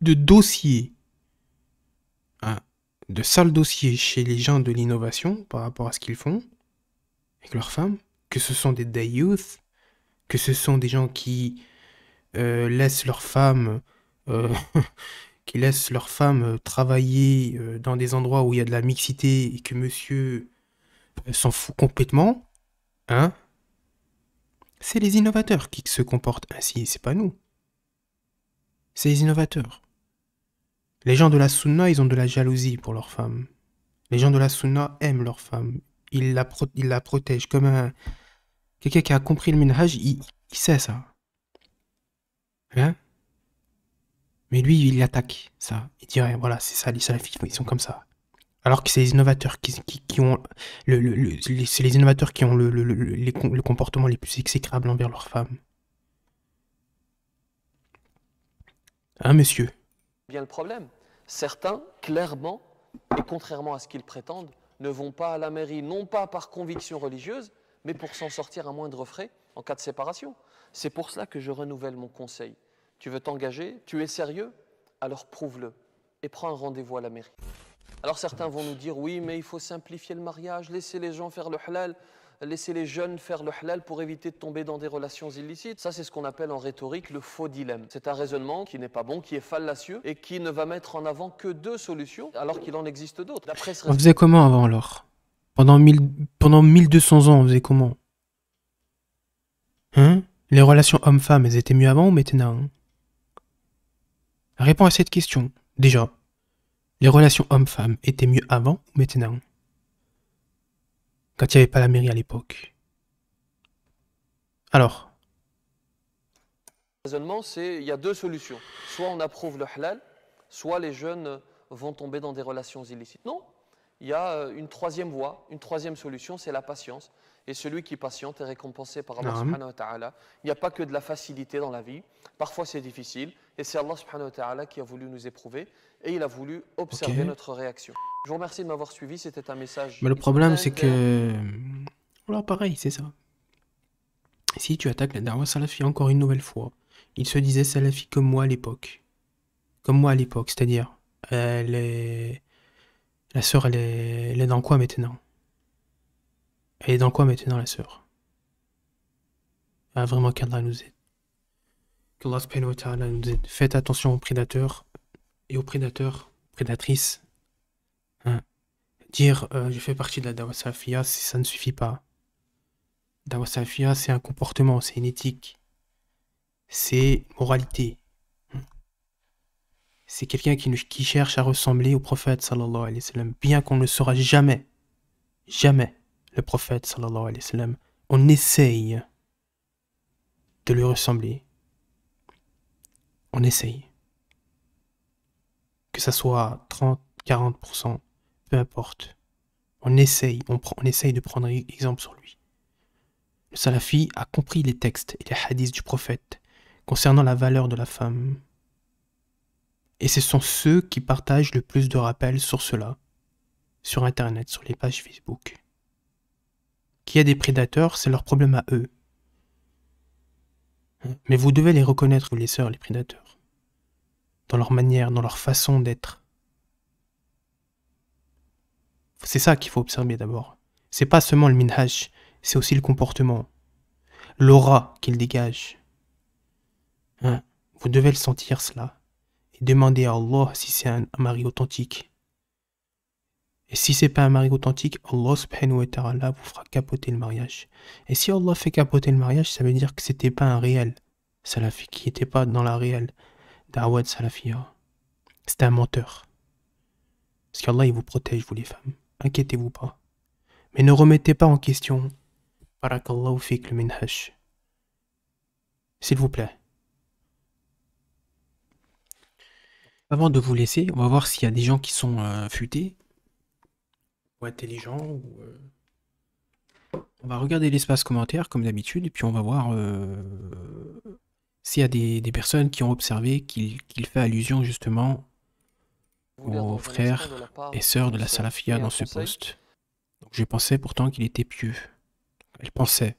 dossiers, hein, de sales dossiers chez les gens de l'innovation par rapport à ce qu'ils font avec leurs femmes, que ce sont des day youth, que ce sont des gens qui laissent leurs femmes travailler dans des endroits où il y a de la mixité et que monsieur s'en fout complètement, hein? C'est les innovateurs qui se comportent ainsi, c'est pas nous. C'est les innovateurs. Les gens de la sunna, ils ont de la jalousie pour leurs femmes. Les gens de la sunna aiment leurs femmes. Ils la protègent comme un... Quelqu'un qui a compris le minhaj, il sait ça. Hein? Mais lui, il attaque ça. Il dirait, voilà, c'est ça, les salafis, ils sont comme ça. Alors que c'est les innovateurs qui ont... c'est les innovateurs qui ont le comportement les plus exécrables envers leurs femmes. Hein, monsieur? Bien le problème. Certains, clairement, et contrairement à ce qu'ils prétendent, ne vont pas à la mairie, non pas par conviction religieuse, mais pour s'en sortir à moindre frais en cas de séparation. C'est pour cela que je renouvelle mon conseil. Tu veux t'engager, tu es sérieux, alors prouve-le et prends un rendez-vous à la mairie. Alors certains vont nous dire, oui, mais il faut simplifier le mariage, laisser les gens faire le halal, laisser les jeunes faire le halal pour éviter de tomber dans des relations illicites. Ça, c'est ce qu'on appelle en rhétorique le faux dilemme. C'est un raisonnement qui n'est pas bon, qui est fallacieux et qui ne va mettre en avant que deux solutions, alors qu'il en existe d'autres. On faisait comment avant alors? Pendant 1200 ans, on faisait comment? Hein? Les relations hommes-femmes, elles étaient mieux avant ou maintenant? Réponds à cette question. Déjà, les relations hommes-femmes étaient mieux avant ou maintenant? Quand il n'y avait pas la mairie à l'époque. Alors? Le raisonnement, c'est il y a deux solutions. Soit on approuve le halal, soit les jeunes vont tomber dans des relations illicites. Non, il y a une troisième voie, une troisième solution, c'est la patience. Et celui qui patiente est récompensé par Allah subhanahu wa ta'ala. Il n'y a pas que de la facilité dans la vie. Parfois c'est difficile. Et c'est Allah subhanahu wa ta'ala qui a voulu nous éprouver. Et il a voulu observer notre réaction. Je vous remercie de m'avoir suivi. C'était un message... Mais le problème c'est que... Voilà, pareil, c'est ça. Si tu attaques la Darwa Salafi encore une nouvelle fois, il se disait Salafi comme moi à l'époque. Comme moi à l'époque, c'est-à-dire... La sœur, elle est dans quoi maintenant? Elle est dans quoi maintenant, la sœur? Ah, vraiment, qu'Allah nous aide. qu'Allah subhanahu wa ta'ala nous aide. Faites attention aux prédateurs et aux prédateurs, prédatrices. Hein. Dire je fais partie de la Dawa Salafia, ça ne suffit pas. Dawa Salafia, c'est un comportement, c'est une éthique, c'est moralité. C'est quelqu'un qui cherche à ressembler au prophète sallallahu alayhi wa sallam, bien qu'on ne sera jamais le prophète sallallahu alayhi wa sallam. On essaye de lui ressembler. On essaye. Que ça soit 30, 40%, peu importe. On essaye de prendre exemple sur lui. Le salafi a compris les textes et les hadiths du prophète concernant la valeur de la femme. Et ce sont ceux qui partagent le plus de rappels sur cela, sur Internet, sur les pages Facebook. Qu'il y a des prédateurs, c'est leur problème à eux. Mais vous devez les reconnaître, les sœurs, les prédateurs, dans leur manière, dans leur façon d'être. C'est ça qu'il faut observer d'abord. C'est pas seulement le minhaj, c'est aussi le comportement, l'aura qu'il dégage. Vous devez le sentir cela. Et demander à Allah si c'est un mari authentique. Et si c'est pas un mari authentique, Allah subhanahu wa ta'ala vous fera capoter le mariage. Et si Allah fait capoter le mariage, ça veut dire que c'était pas un réel salafi, qui n'était pas dans la réelle da'wat salafiyya. C'était un menteur. Parce qu'Allah il vous protège, vous les femmes. Inquiétez-vous pas. Mais ne remettez pas en question barakallahu fik le minhaj. S'il vous plaît. Avant de vous laisser, on va voir s'il y a des gens qui sont futés ou intelligents. On va regarder l'espace commentaire comme d'habitude et puis on va voir s'il y a des personnes qui ont observé qu'il fait allusion justement aux frères et sœurs de la salafia dans ce post. Donc je pensais pourtant qu'il était pieux. Elle pensait.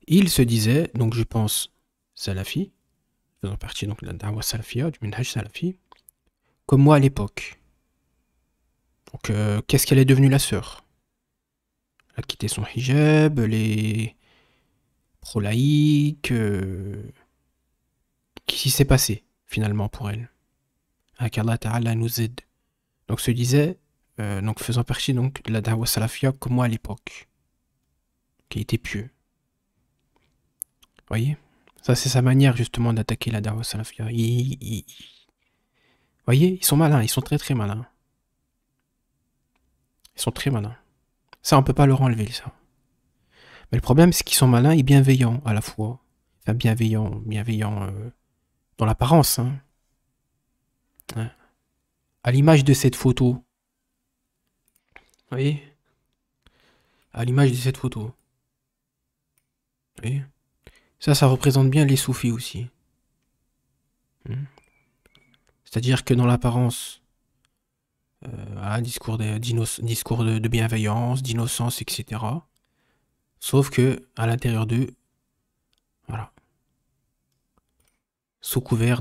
Il se disait, donc je pense salafi, faisant partie donc de la Da'wa Salafia, du Minhaj Salafi, comme moi à l'époque. Donc, qu'est-ce qu'elle est devenue la sœur? Elle a quitté son hijab, les pro-laïques. Qu'est-ce qui s'est passé, finalement, pour elle? Qu'Allah Ta'ala nous aide. Donc, se disait, donc faisant partie donc, de la Da'wa Salafia, comme moi à l'époque, qui était pieux. Vous voyez? Ça, c'est sa manière, justement, d'attaquer la Da'wa Salafia. Vous voyez? Ils sont malins, ils sont très très malins. Ils sont très malins. Ça, on peut pas leur enlever, ça. Mais le problème, c'est qu'ils sont malins et bienveillants, à la fois. Enfin, bienveillants dans l'apparence, hein. Ouais. À l'image de cette photo. Vous voyez? À l'image de cette photo. Vous voyez? Ça représente bien les soufis aussi. C'est-à-dire que dans l'apparence, un discours de bienveillance, d'innocence, etc. Sauf que à l'intérieur d'eux, voilà, sous couvert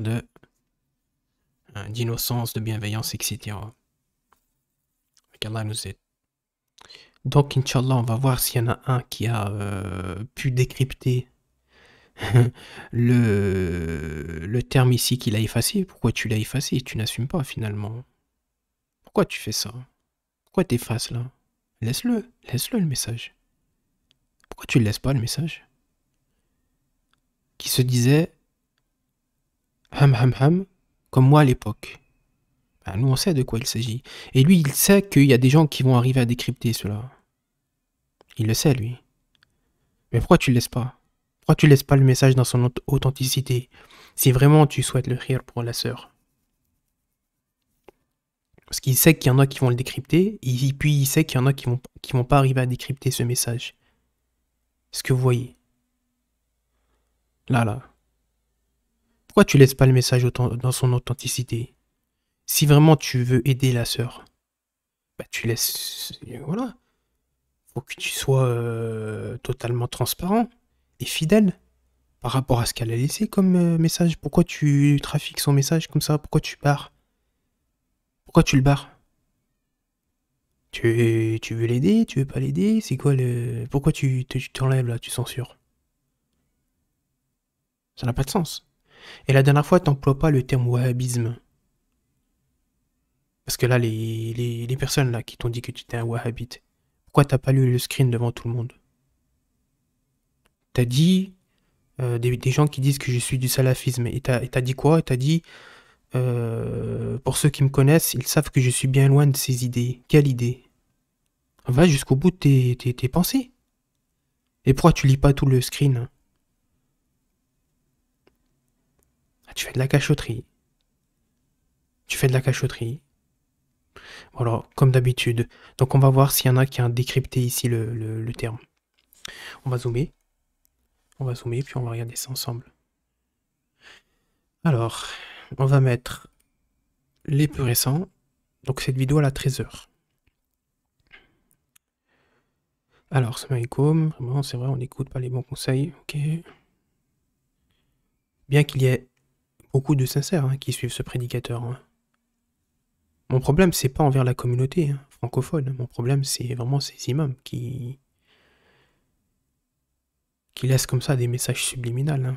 d'innocence, de bienveillance, etc. Qu'Allah nous aide. Donc, Inch'Allah, on va voir s'il y en a un qui a pu décrypter le terme ici qu'il a effacé. Pourquoi tu l'as effacé? Tu n'assumes pas finalement. Pourquoi tu fais ça? Pourquoi t'effaces là? Laisse-le le message. Pourquoi tu ne laisses pas le message? Qui se disait comme moi à l'époque. Ben, nous on sait de quoi il s'agit. Et lui il sait qu'il y a des gens qui vont arriver à décrypter cela. Il le sait lui. Mais pourquoi tu le laisses pas? Pourquoi tu laisses pas le message dans son authenticité? Si vraiment tu souhaites le khir pour la sœur. Parce qu'il sait qu'il y en a qui vont le décrypter, et puis il sait qu'il y en a qui vont pas arriver à décrypter ce message. Ce que vous voyez. Là. Pourquoi tu laisses pas le message dans son authenticité? Si vraiment tu veux aider la sœur, bah tu laisses... Voilà. Faut que tu sois totalement transparent et fidèle par rapport à ce qu'elle a laissé comme message. Pourquoi tu trafiques son message comme ça? Pourquoi tu barres? Pourquoi tu le barres? Tu veux l'aider? Tu veux pas l'aider? C'est quoi le... Pourquoi tu t'enlèves là? Tu censures? Ça n'a pas de sens. Et la dernière fois, tu n'emploies pas le terme wahhabisme. Parce que là, les personnes là qui t'ont dit que tu étais un wahhabite, pourquoi t'as pas lu le screen devant tout le monde? T'as dit des gens qui disent que je suis du salafisme. Et t'as dit quoi? T'as dit pour ceux qui me connaissent, ils savent que je suis bien loin de ces idées. Quelle idée? Va jusqu'au bout de tes pensées. Et pourquoi tu lis pas tout le screen? Ah, tu fais de la cachotterie. Tu fais de la cachotterie. Voilà, comme d'habitude. Donc on va voir s'il y en a qui ont décrypté ici le terme. On va zoomer. On va zoomer, puis on va regarder ça ensemble. Alors, on va mettre les plus récents. Donc cette vidéo elle a 13 heures. Alors, salam alaikum, vraiment c'est vrai, on n'écoute pas les bons conseils, ok. Bien qu'il y ait beaucoup de sincères hein, qui suivent ce prédicateur. Hein. Mon problème, c'est pas envers la communauté hein, francophone. Mon problème, c'est vraiment ces imams qui laissent comme ça des messages subliminaux. Hein.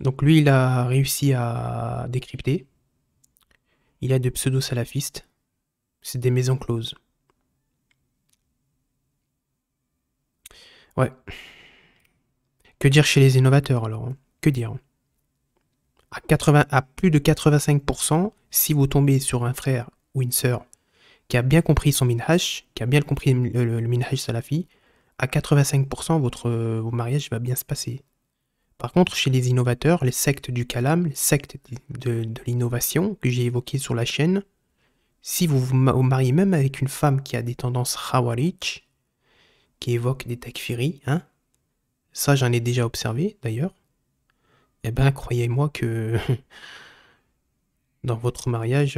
Donc lui, il a réussi à décrypter. Il a de pseudo-salafistes. C'est des maisons closes. Ouais. Que dire chez les innovateurs alors hein? Que dire à plus de 85%, si vous tombez sur un frère ou une sœur qui a bien compris son minhaj, qui a bien compris le minhaj salafi, à 85% votre mariage va bien se passer. Par contre, chez les innovateurs, les sectes du kalam, les sectes de l'innovation que j'ai évoquées sur la chaîne, si vous vous mariez même avec une femme qui a des tendances khawarij, qui évoque des takfiris, hein, ça j'en ai déjà observé d'ailleurs, eh ben croyez-moi que dans votre mariage,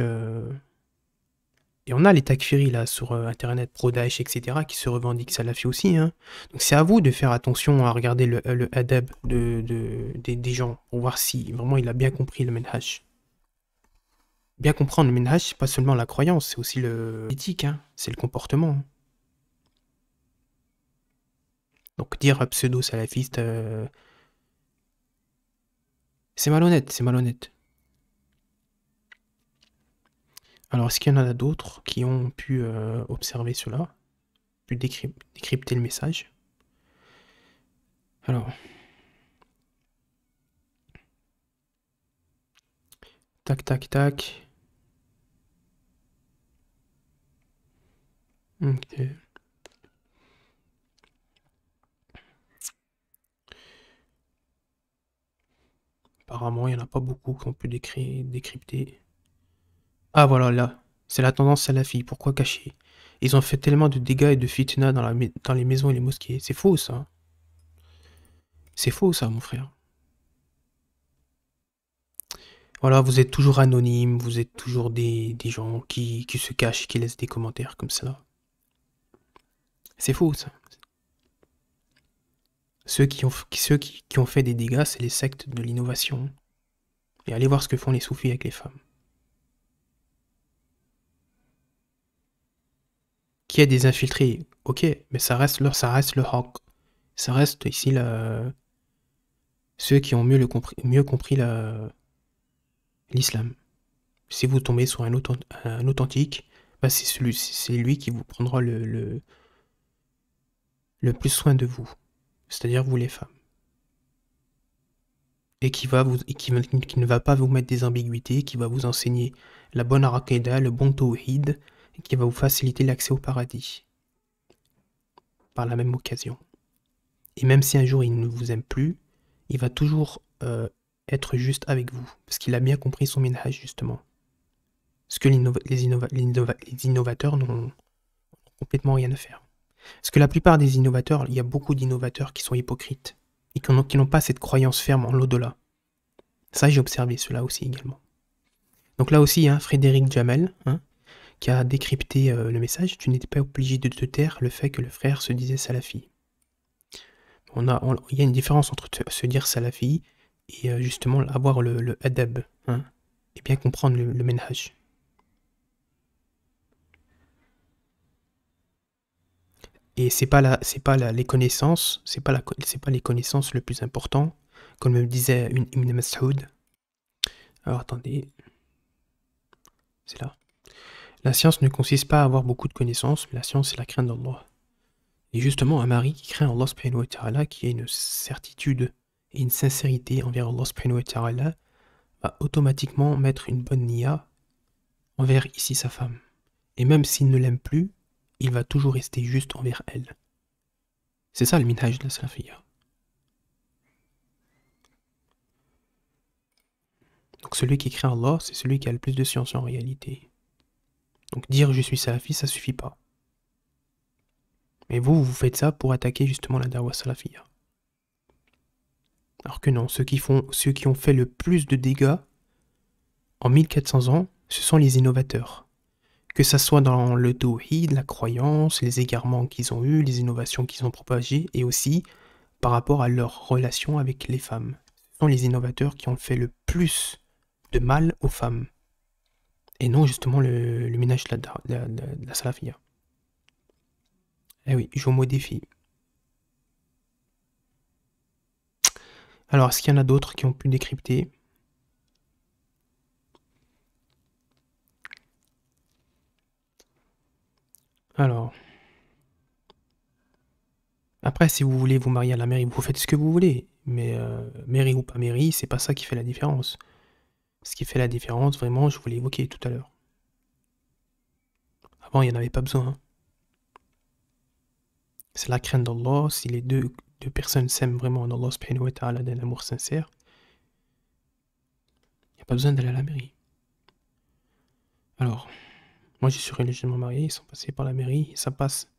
et on a les takfiris là sur internet, pro-Daesh, etc., qui se revendiquent salafi aussi. Hein. Donc c'est à vous de faire attention à regarder le adab des gens pour voir si vraiment il a bien compris le minhaj. Bien comprendre le minhaj, c'est pas seulement la croyance, c'est aussi l'éthique, hein, c'est le comportement. Donc dire pseudo-salafiste, c'est malhonnête, c'est malhonnête. Alors est-ce qu'il y en a d'autres qui ont pu observer cela, pu décrypter le message? Alors, tac, tac, tac. Ok. Apparemment, il n'y en a pas beaucoup qui ont pu décrypter. Ah voilà, là. C'est la tendance salafi. Pourquoi cacher? Ils ont fait tellement de dégâts et de fitna dans les maisons et les mosquées. C'est faux, ça. C'est faux, ça, mon frère. Voilà, vous êtes toujours anonyme, vous êtes toujours des gens qui se cachent, qui laissent des commentaires comme ça. C'est faux, ça. Ceux qui ont fait des dégâts, c'est les sectes de l'innovation. Et allez voir ce que font les soufis avec les femmes. Qu'il y ait des infiltrés, ok, mais ça reste le haq. Ça reste ici ceux qui ont mieux compris l'islam. Si vous tombez sur un authentique, bah c'est lui qui vous prendra le plus soin de vous. C'est-à-dire vous les femmes. Et qui ne va pas vous mettre des ambiguïtés, qui va vous enseigner la bonne aqidah, le bon tawhid, et qui va vous faciliter l'accès au paradis. Par la même occasion. Et même si un jour il ne vous aime plus, il va toujours être juste avec vous. Parce qu'il a bien compris son minhaj, justement. Ce que les innovateurs n'ont complètement rien à faire. Parce que la plupart des innovateurs, il y a beaucoup d'innovateurs qui sont hypocrites. Et qui n'ont pas cette croyance ferme en l'au-delà. Ça, j'ai observé cela aussi également. Donc là aussi, hein, Frédéric Jamel, hein, qui a décrypté le message, tu n'étais pas obligé de te taire le fait que le frère se disait salafi. Il y a une différence entre se dire salafi et justement avoir le adab, hein, et bien comprendre le menhaj. Et les connaissances, c'est pas les connaissances le plus important, comme me disait Ibn Mas'ud. Alors attendez, c'est là. La science ne consiste pas à avoir beaucoup de connaissances, mais la science c'est la crainte d'Allah. Et justement, un mari qui craint Allah subhanahu wa ta'ala, qui a une certitude et une sincérité envers Allah subhanahu wa ta'ala, va automatiquement mettre une bonne niya envers ici sa femme. Et même s'il ne l'aime plus, il va toujours rester juste envers elle. C'est ça le minhaj de la salafiyya. Donc celui qui craint Allah, c'est celui qui a le plus de science en réalité. Donc dire je suis salafi, ça suffit pas. Mais vous faites ça pour attaquer justement la dawa salafiyya. Alors que non, ceux qui ont fait le plus de dégâts en 1400 ans, ce sont les innovateurs. Que ça soit dans le tawhid, la croyance, les égarements qu'ils ont eus, les innovations qu'ils ont propagées, et aussi par rapport à leur relation avec les femmes. Ce sont les innovateurs qui ont fait le plus de mal aux femmes. Et non justement le ménage de la salafiyya. Eh oui, je vous modifie. Alors, est-ce qu'il y en a d'autres qui ont pu décrypter? Alors. Après, si vous voulez vous marier à la mairie, vous faites ce que vous voulez. Mais mairie ou pas mairie, c'est pas ça qui fait la différence. Ce qui fait la différence, vraiment, je vous l'ai évoqué tout à l'heure. Avant, il n'y en avait pas besoin. Hein. C'est la crainte d'Allah. Si les deux personnes s'aiment vraiment en Allah subhanahu wa ta'ala d'un amour sincère, il n'y a pas besoin d'aller à la mairie. Alors, moi j'y suis religieusement marié, ils sont passés par la mairie, ça passe.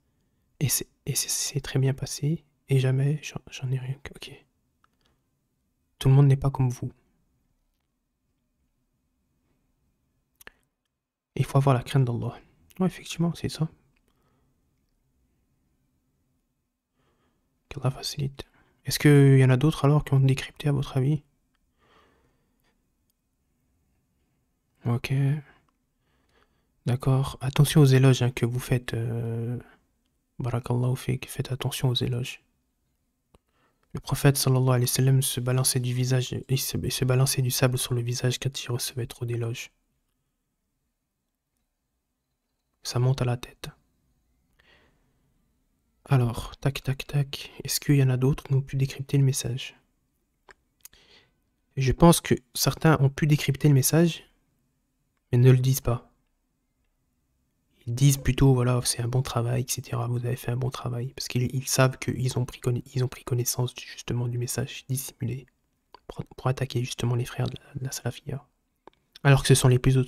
Et c'est très bien passé, et jamais j'en ai rien. Ok. Tout le monde n'est pas comme vous. Il faut avoir la crainte d'Allah. Ouais, effectivement, c'est ça. Qu'Allah facilite. Est-ce qu'il y en a d'autres alors qui ont décrypté à votre avis? Ok. D'accord. Attention aux éloges hein, que vous faites. Barakallahu fik. Faites attention aux éloges. Le prophète sallallahu alayhi wa sallam se balançait du visage, il se balançait du sable sur le visage quand il recevait trop d'éloges. Ça monte à la tête. Alors, tac, tac, tac. Est-ce qu'il y en a d'autres qui ont pu décrypter le message? Je pense que certains ont pu décrypter le message, mais ne le disent pas. Ils disent plutôt, voilà, c'est un bon travail, etc. Vous avez fait un bon travail. Parce qu'ils savent qu'ils ont pris connaissance justement du message dissimulé pour attaquer justement les frères de la salafiyya. Alors que ce sont les plus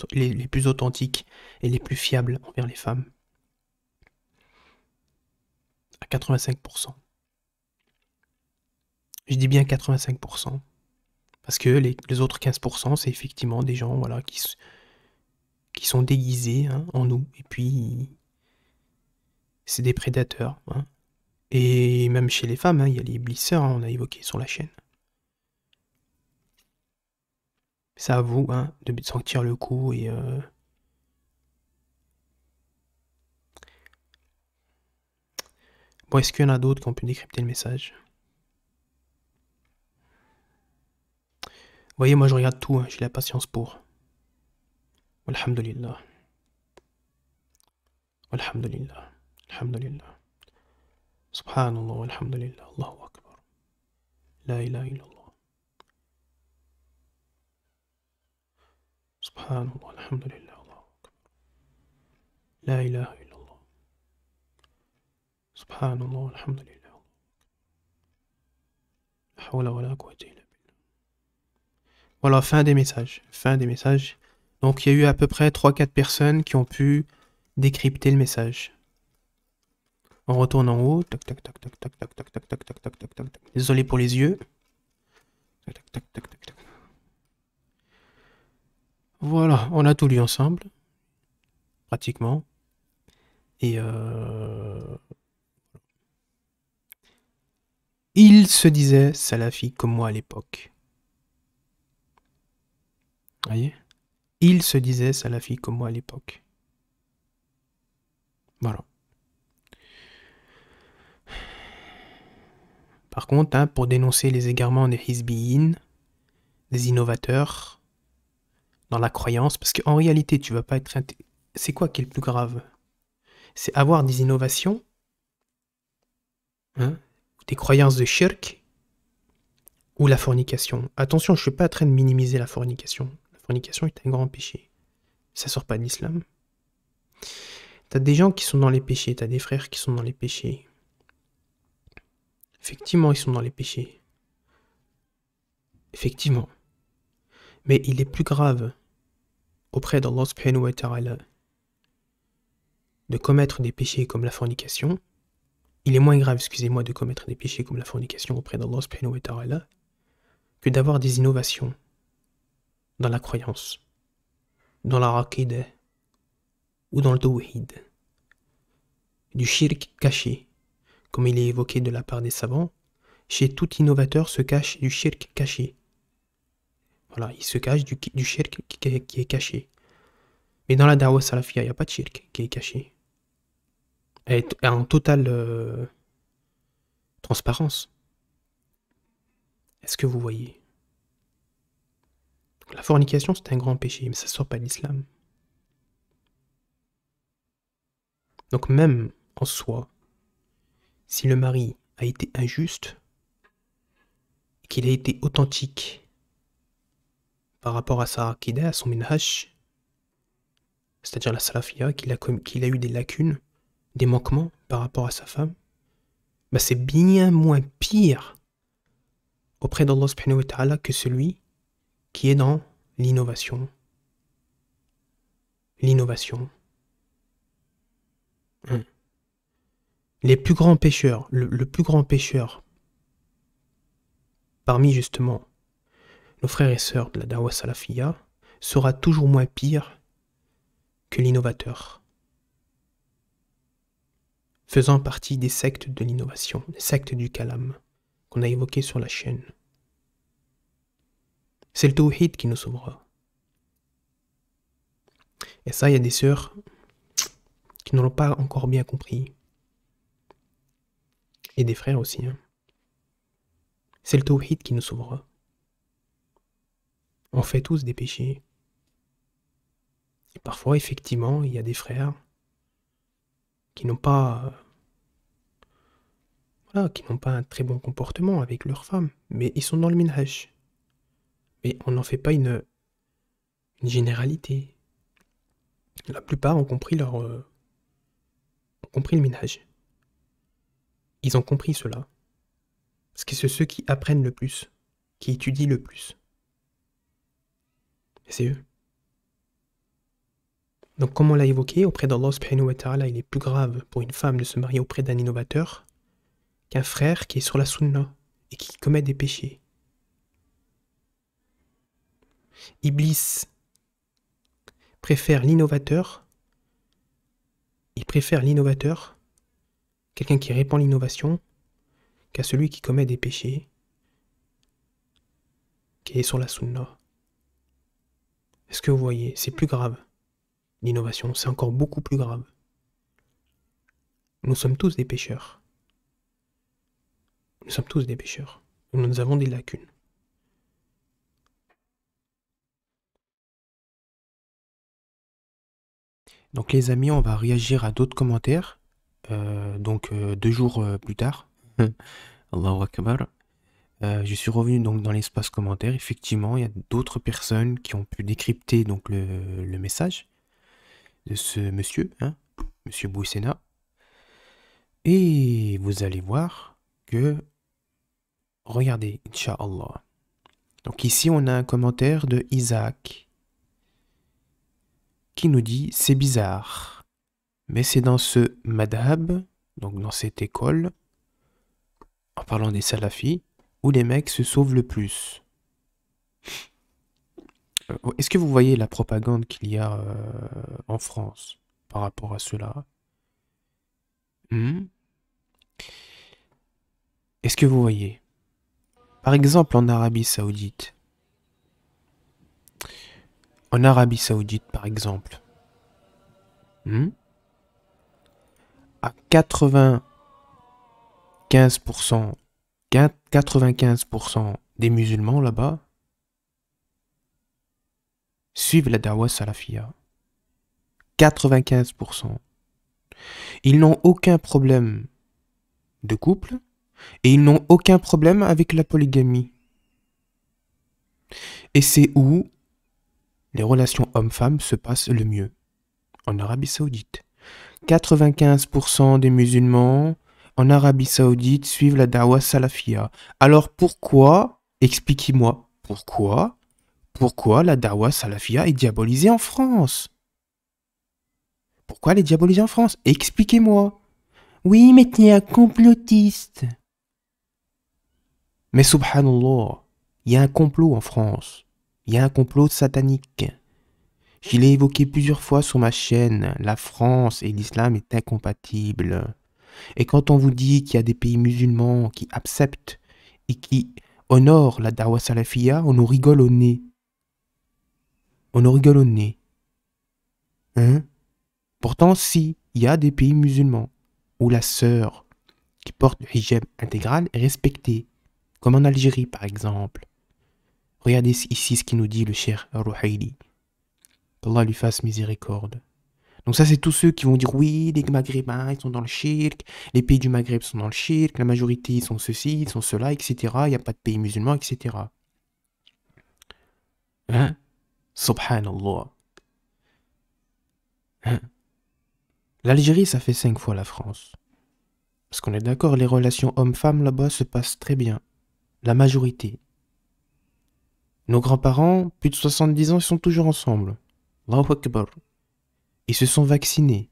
authentiques et les plus fiables envers les femmes. À 85%. Je dis bien 85%. Parce que les autres 15%, c'est effectivement des gens voilà, qui sont déguisés hein, en nous. Et puis, c'est des prédateurs. Hein. Et même chez les femmes, hein, il y a les blisseurs, hein, on a évoqué sur la chaîne. C'est à vous hein, de sentir le coup et... Bon, est-ce qu'il y en a d'autres qui ont pu décrypter le message? Vous voyez, moi je regarde tout, hein, j'ai la patience pour. Alhamdulillah. Alhamdulillah. Alhamdulillah. Subhanallah, alhamdulillah, Allahu Akbar. La ilaha illallah. Subhanallah, alhamdulillah, Allahu Akbar. La ilaha illallah. Subhanallah, alhamdulillah. La hawla wa la quwwata illa billah. Voilà, fin des messages. Fin des messages. Donc il y a eu à peu près 3-4 personnes qui ont pu décrypter le message. On retourne en haut. Tac, tac, tac, tac, tac, tac, tac, tac, tac, tac, tac, tac, tac. Désolé pour les yeux. Tac, tac, tac, tac, tac, tac. Voilà, on a tout lu ensemble. Pratiquement. Et il se disait salafi comme moi à l'époque. Voyez? Il se disait salafi comme moi à l'époque. Voilà. Par contre, hein, pour dénoncer les égarements des hizbiyin, des innovateurs, dans la croyance, parce qu'en réalité, tu vas pas être... C'est quoi qui est le plus grave? C'est avoir des innovations, hein, des croyances de shirk, ou la fornication. Attention, je ne suis pas en train de minimiser la fornication. La fornication est un grand péché. Ça sort pas de l'islam. T'as des gens qui sont dans les péchés, t'as des frères qui sont dans les péchés. Effectivement, ils sont dans les péchés. Effectivement. Mais il est plus grave auprès d'Allah subhanahu wa ta'ala de commettre des péchés comme la fornication. Il est moins grave, excusez-moi, de commettre des péchés comme la fornication auprès d'Allah subhanahu wa ta'ala que d'avoir des innovations dans la croyance, dans la aqidah ou dans le tawhid, du shirk caché, comme il est évoqué de la part des savants. Chez tout innovateur se cache du shirk caché. Voilà, il se cache du shirk qui est caché. Mais dans la da'wah salafia, il n'y a pas de shirk qui est caché. Elle est en totale transparence. Est-ce que vous voyez? La fornication, c'est un grand péché, mais ça ne sort pas de l'islam. Donc même en soi, si le mari a été injuste, qu'il a été authentique par rapport à sa aqidah, à son minhaj, c'est-à-dire la salafia, qu'il a eu des lacunes, des manquements par rapport à sa femme, bah c'est bien moins pire auprès d'Allah subhanahu wa ta'ala que celui qui est dans l'innovation. L'innovation. Les plus grands pécheurs, le plus grand pécheur parmi justement nos frères et sœurs de la da'wah salafiyya sera toujours moins pire que l'innovateur, faisant partie des sectes de l'innovation, des sectes du kalam qu'on a évoqué sur la chaîne. C'est le tawhid qui nous sauvera. Et ça, il y a des sœurs qui ne l'ont pas encore bien compris. Et des frères aussi. Hein. C'est le tawhid qui nous sauvera. On fait tous des péchés. Et parfois, effectivement, il y a des frères qui n'ont pas... qui n'ont pas un très bon comportement avec leurs femmes. Mais ils sont dans le minhaj. Mais on n'en fait pas une généralité. La plupart ont compris ont compris le minhaj. Ils ont compris cela. Parce que c'est ceux qui apprennent le plus, qui étudient le plus. Et c'est eux. Donc comme on l'a évoqué, auprès d'Allah subhanahu wa ta'ala, il est plus grave pour une femme de se marier auprès d'un innovateur qu'un frère qui est sur la sunna et qui commet des péchés. Iblis préfère l'innovateur, quelqu'un qui répand l'innovation, qu'à celui qui commet des péchés, qui est sur la sunna. Est-ce que vous voyez? C'est plus grave. L'innovation, c'est encore beaucoup plus grave. Nous sommes tous des pécheurs. Nous sommes tous des pécheurs. Nous avons des lacunes. Donc les amis, on va réagir à d'autres commentaires. 2 jours plus tard. Allahu Akbar. Je suis revenu donc dans l'espace commentaire. Effectivement, il y a d'autres personnes qui ont pu décrypter donc le message de ce monsieur, hein, monsieur Bouissena. Et vous allez voir que, regardez, Inch'Allah. Donc ici, on a un commentaire de Isaac qui nous dit « C'est bizarre, mais c'est dans ce madhab, donc dans cette école, en parlant des salafis, où les mecs se sauvent le plus. » Est-ce que vous voyez la propagande qu'il y a en France par rapport à cela? Est-ce que vous voyez? Par exemple, en Arabie Saoudite. En Arabie Saoudite, par exemple. À 95%, 95% des musulmans là-bas suivent la da'wa salafia. 95%. Ils n'ont aucun problème de couple et ils n'ont aucun problème avec la polygamie. Et c'est où les relations hommes-femmes se passent le mieux. En Arabie Saoudite. 95% des musulmans en Arabie Saoudite suivent la da'wa salafia. Alors pourquoi, expliquez-moi, pourquoi la da'wa salafia est diabolisée en France? Pourquoi elle est diabolisée en France? Expliquez-moi. Oui, mais tu es un complotiste. Mais subhanallah, il y a un complot en France. Il y a un complot satanique. Je l'ai évoqué plusieurs fois sur ma chaîne. La France et l'islam est incompatible. Et quand on vous dit qu'il y a des pays musulmans qui acceptent et qui honorent la da'wa salafia, on nous rigole au nez. On nous rigole au nez. Hein? Pourtant, si, il y a des pays musulmans où la sœur qui porte le hijab intégral est respectée, comme en Algérie par exemple. Regardez ici ce qu'il nous dit le cheikh Rouhaili. Qu'Allah lui fasse miséricorde. Donc ça, c'est tous ceux qui vont dire oui, les maghrébins, ils sont dans le shirk, les pays du Maghreb sont dans le shirk, la majorité, ils sont ceci, ils sont cela, etc. Il n'y a pas de pays musulmans, etc. Hein? Subhanallah. Hein? L'Algérie, ça fait 5 fois la France. Parce qu'on est d'accord, les relations hommes-femmes là-bas se passent très bien. La majorité. Nos grands-parents, plus de 70 ans, ils sont toujours ensemble. Allahu Akbar. Ils se sont vaccinés.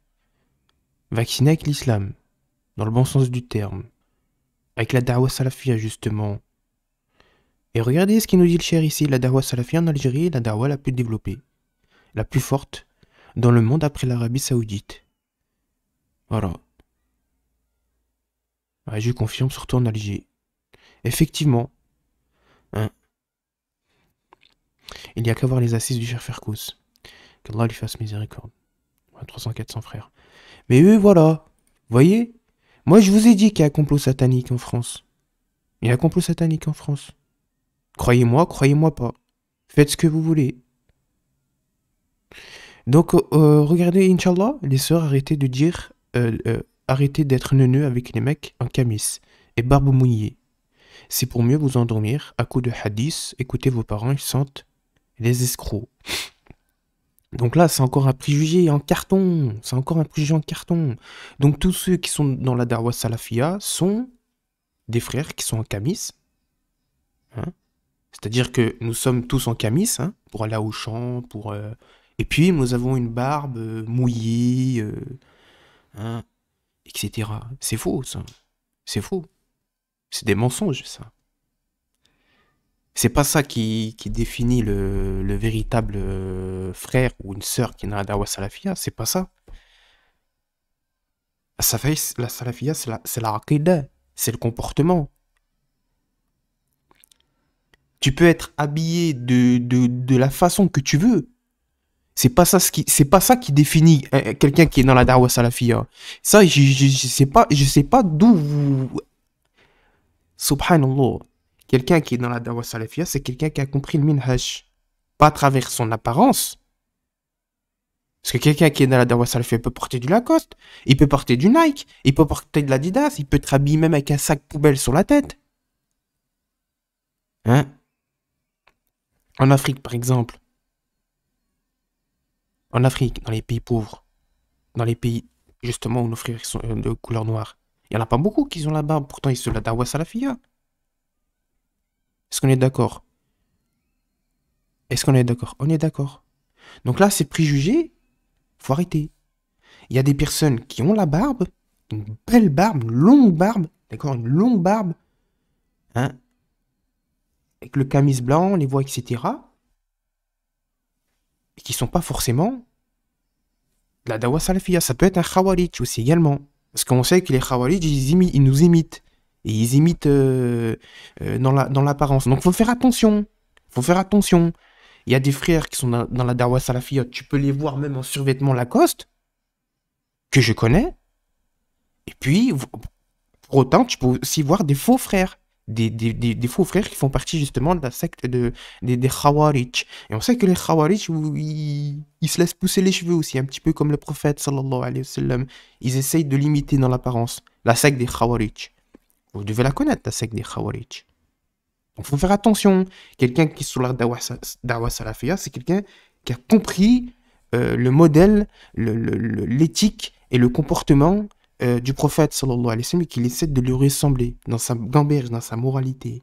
Vaccinés avec l'islam. Dans le bon sens du terme. Avec la da'wa salafia, justement. Et regardez ce qu'il nous dit le cher ici. La da'wa salafia en Algérie est la da'wa la plus développée. La plus forte dans le monde après l'Arabie Saoudite. Voilà. Ouais, je confirme, surtout en Algérie. Effectivement. Hein. Il n'y a qu'à voir les assises du cher Ferkous. Qu'Allah lui fasse miséricorde. 300-400 frères. Mais eux, voilà. Vous voyez? Moi, je vous ai dit qu'il y a un complot satanique en France. Il y a un complot satanique en France. Croyez-moi, croyez-moi pas. Faites ce que vous voulez. Donc, regardez, Inch'Allah, les sœurs, arrêtez de dire... arrêtez d'être neuneux avec les mecs en camis et barbe mouillée. C'est pour mieux vous endormir à coups de hadith. Écoutez vos parents, ils sentent les escrocs. Donc là, c'est encore un préjugé en carton. C'est encore un préjugé en carton. Donc tous ceux qui sont dans la da'wa salafia sont des frères qui sont en camis. Hein? C'est-à-dire que nous sommes tous en camis, hein, pour aller au champ, pour... Et puis, nous avons une barbe mouillée, hein, etc. C'est faux, ça. C'est faux. C'est des mensonges, ça. C'est pas ça qui définit le véritable frère ou une sœur qui est dans la da'wa salafia. C'est pas ça. La salafia, c'est la aqidah. C'est le comportement. Tu peux être habillé de la façon que tu veux. C'est pas ça qui définit quelqu'un qui est dans la da'wa salafia. Ça, je sais pas d'où vous... Subhanallah. Quelqu'un qui est dans la da'wa salafia, c'est quelqu'un qui a compris le minhaj. Pas à travers son apparence. Parce que quelqu'un qui est dans la da'wa salafia peut porter du Lacoste, il peut porter du Nike, il peut porter de l'Adidas, il peut être habillé même avec un sac poubelle sur la tête. Hein? En Afrique, par exemple. En Afrique, dans les pays pauvres, dans les pays, justement, où nos frères sont de couleur noire, il n'y en a pas beaucoup qui sont là-bas, pourtant ils sont la da'wa salafia. Est-ce qu'on est d'accord? Est-ce qu'on est d'accord? On est d'accord. Donc là, c'est préjugé, faut arrêter. Il y a des personnes qui ont la barbe, une belle barbe, une longue barbe, d'accord, une longue barbe, hein, avec le camis blanc, les voix, etc., et qui sont pas forcément de la da'wa salafia. Ça peut être un khawarij aussi également. Parce qu'on sait que les khawarij, ils nous imitent. Et ils imitent dans l'apparence. Donc, faut faire attention. Faut faire attention. Il y a des frères qui sont dans la da'wa salafia. Tu peux les voir même en survêtement Lacoste, que je connais. Et puis, pour autant, tu peux aussi voir des faux frères. des faux frères qui font partie justement de la secte des Khawarij. Et on sait que les Khawarij, ils se laissent pousser les cheveux aussi, un petit peu comme le prophète sallallahu alayhi wa sallam. Ils essayent de l'imiter dans l'apparence. La secte des Khawarij. Vous devez la connaître, la secte des Khawarij. Donc il faut faire attention. Quelqu'un qui est sur la Da'wa Salafiyya, c'est quelqu'un qui a compris le modèle, l'éthique et le comportement du prophète sallallahu alayhi wa sallam et qu'il essaie de lui ressembler dans sa gamberge, dans sa moralité.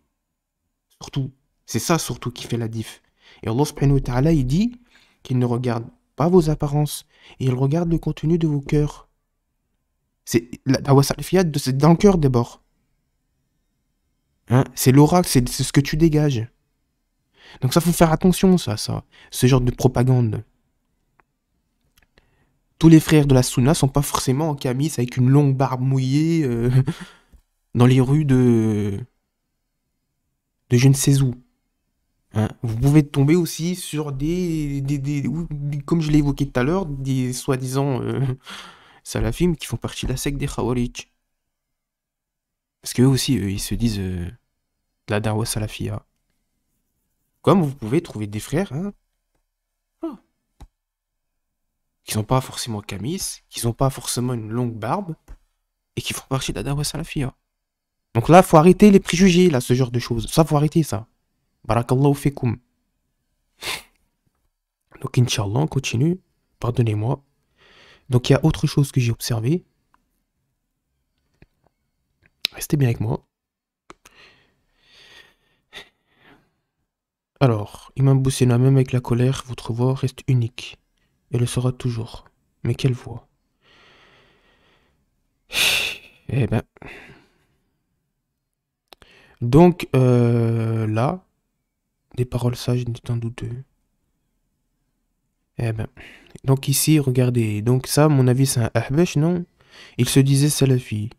Surtout. C'est ça surtout qui fait la diff. Et Allah subhanahu wa ta'ala, il dit qu'il ne regarde pas vos apparences, et il regarde le contenu de vos cœurs. C'est la Da'wa Salafiyya, c'est dans le cœur d'abord. Hein, c'est l'oracle, c'est ce que tu dégages. Donc ça, faut faire attention, ça. Ce genre de propagande. Tous les frères de la Sunna sont pas forcément en camis avec une longue barbe mouillée dans les rues de je ne sais où. Hein, vous pouvez tomber aussi sur comme je l'ai évoqué tout à l'heure, des soi-disant salafim qui font partie de la secte des Khawarij. Parce qu'eux aussi, ils se disent la Da'wa Salafiyya. Comme vous pouvez trouver des frères qui sont pas forcément camis, qui n'ont pas forcément une longue barbe, et qui font partie de la Da'wa Salafiyya. Donc là, faut arrêter les préjugés, là, ce genre de choses. Ça, faut arrêter ça. Barakallahu fikum. Donc, Inch'Allah, on continue. Pardonnez-moi. Donc, il y a autre chose que j'ai observé. Restez bien avec moi. Alors, Imam Boussena, même avec la colère, votre voix reste unique. Et le sera toujours. Mais quelle voix? Eh ben. Donc, là, des paroles sages n'étant douteux. Eh ben. Donc ici, regardez. Donc ça, à mon avis, c'est un Ahbesh, non? Il se disait salafi.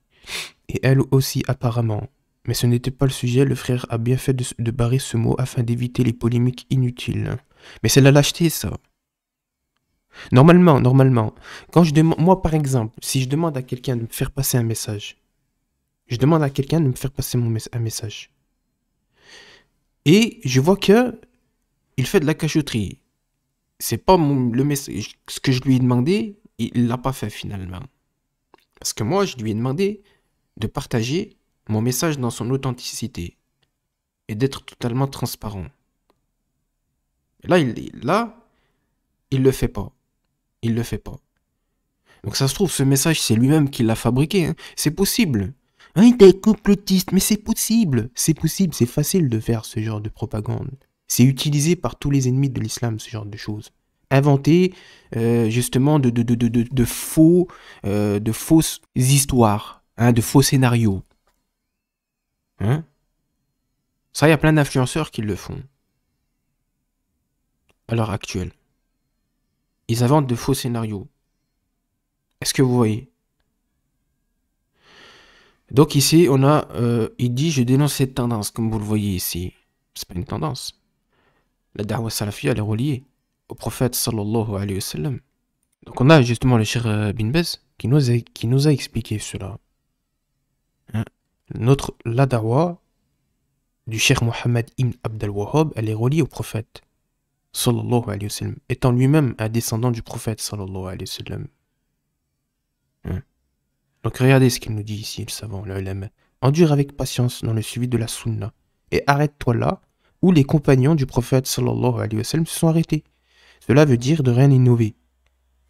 Et elle aussi, apparemment. Mais ce n'était pas le sujet, le frère a bien fait de barrer ce mot afin d'éviter les polémiques inutiles. Mais c'est la lâcheté, ça. Normalement, quand je demande, moi par exemple, si je demande à quelqu'un de me faire passer un message, je demande à quelqu'un de me faire passer un message, et je vois que il fait de la cachotterie. C'est pas le message, ce que je lui ai demandé, il l'a pas fait finalement. Parce que moi, je lui ai demandé de partager mon message dans son authenticité et d'être totalement transparent. Et là, il le fait pas. Il le fait pas. Donc ça se trouve, ce message, c'est lui-même qui l'a fabriqué. Hein. C'est possible. Hein, il est complotiste, mais c'est possible. C'est possible, c'est facile de faire ce genre de propagande. C'est utilisé par tous les ennemis de l'islam, ce genre de choses. Inventer justement de fausses histoires, hein, de faux scénarios. Hein? Ça, il y a plein d'influenceurs qui le font. À l'heure actuelle. Ils inventent de faux scénarios. Est-ce que vous voyez? Donc ici, on a, il dit, je dénonce cette tendance, comme vous le voyez ici. C'est pas une tendance. La Da'wa Salafiyya, elle est reliée au prophète sallallahu alayhi wa sallam. Donc on a justement le Cheikh Bin Baz qui nous a expliqué cela. Hein? La Da'wa du Cheikh Mohammed ibn Abd al-Wahhab, elle est reliée au prophète sallallahu alayhi wa sallam, étant lui-même un descendant du prophète sallallahu alayhi wa sallam. Hein? Donc regardez ce qu'il nous dit ici, le savant, l'ulama. Endure avec patience dans le suivi de la sunna et arrête-toi là où les compagnons du prophète sallallahu alayhi wa sallam se sont arrêtés. Cela veut dire de rien innover.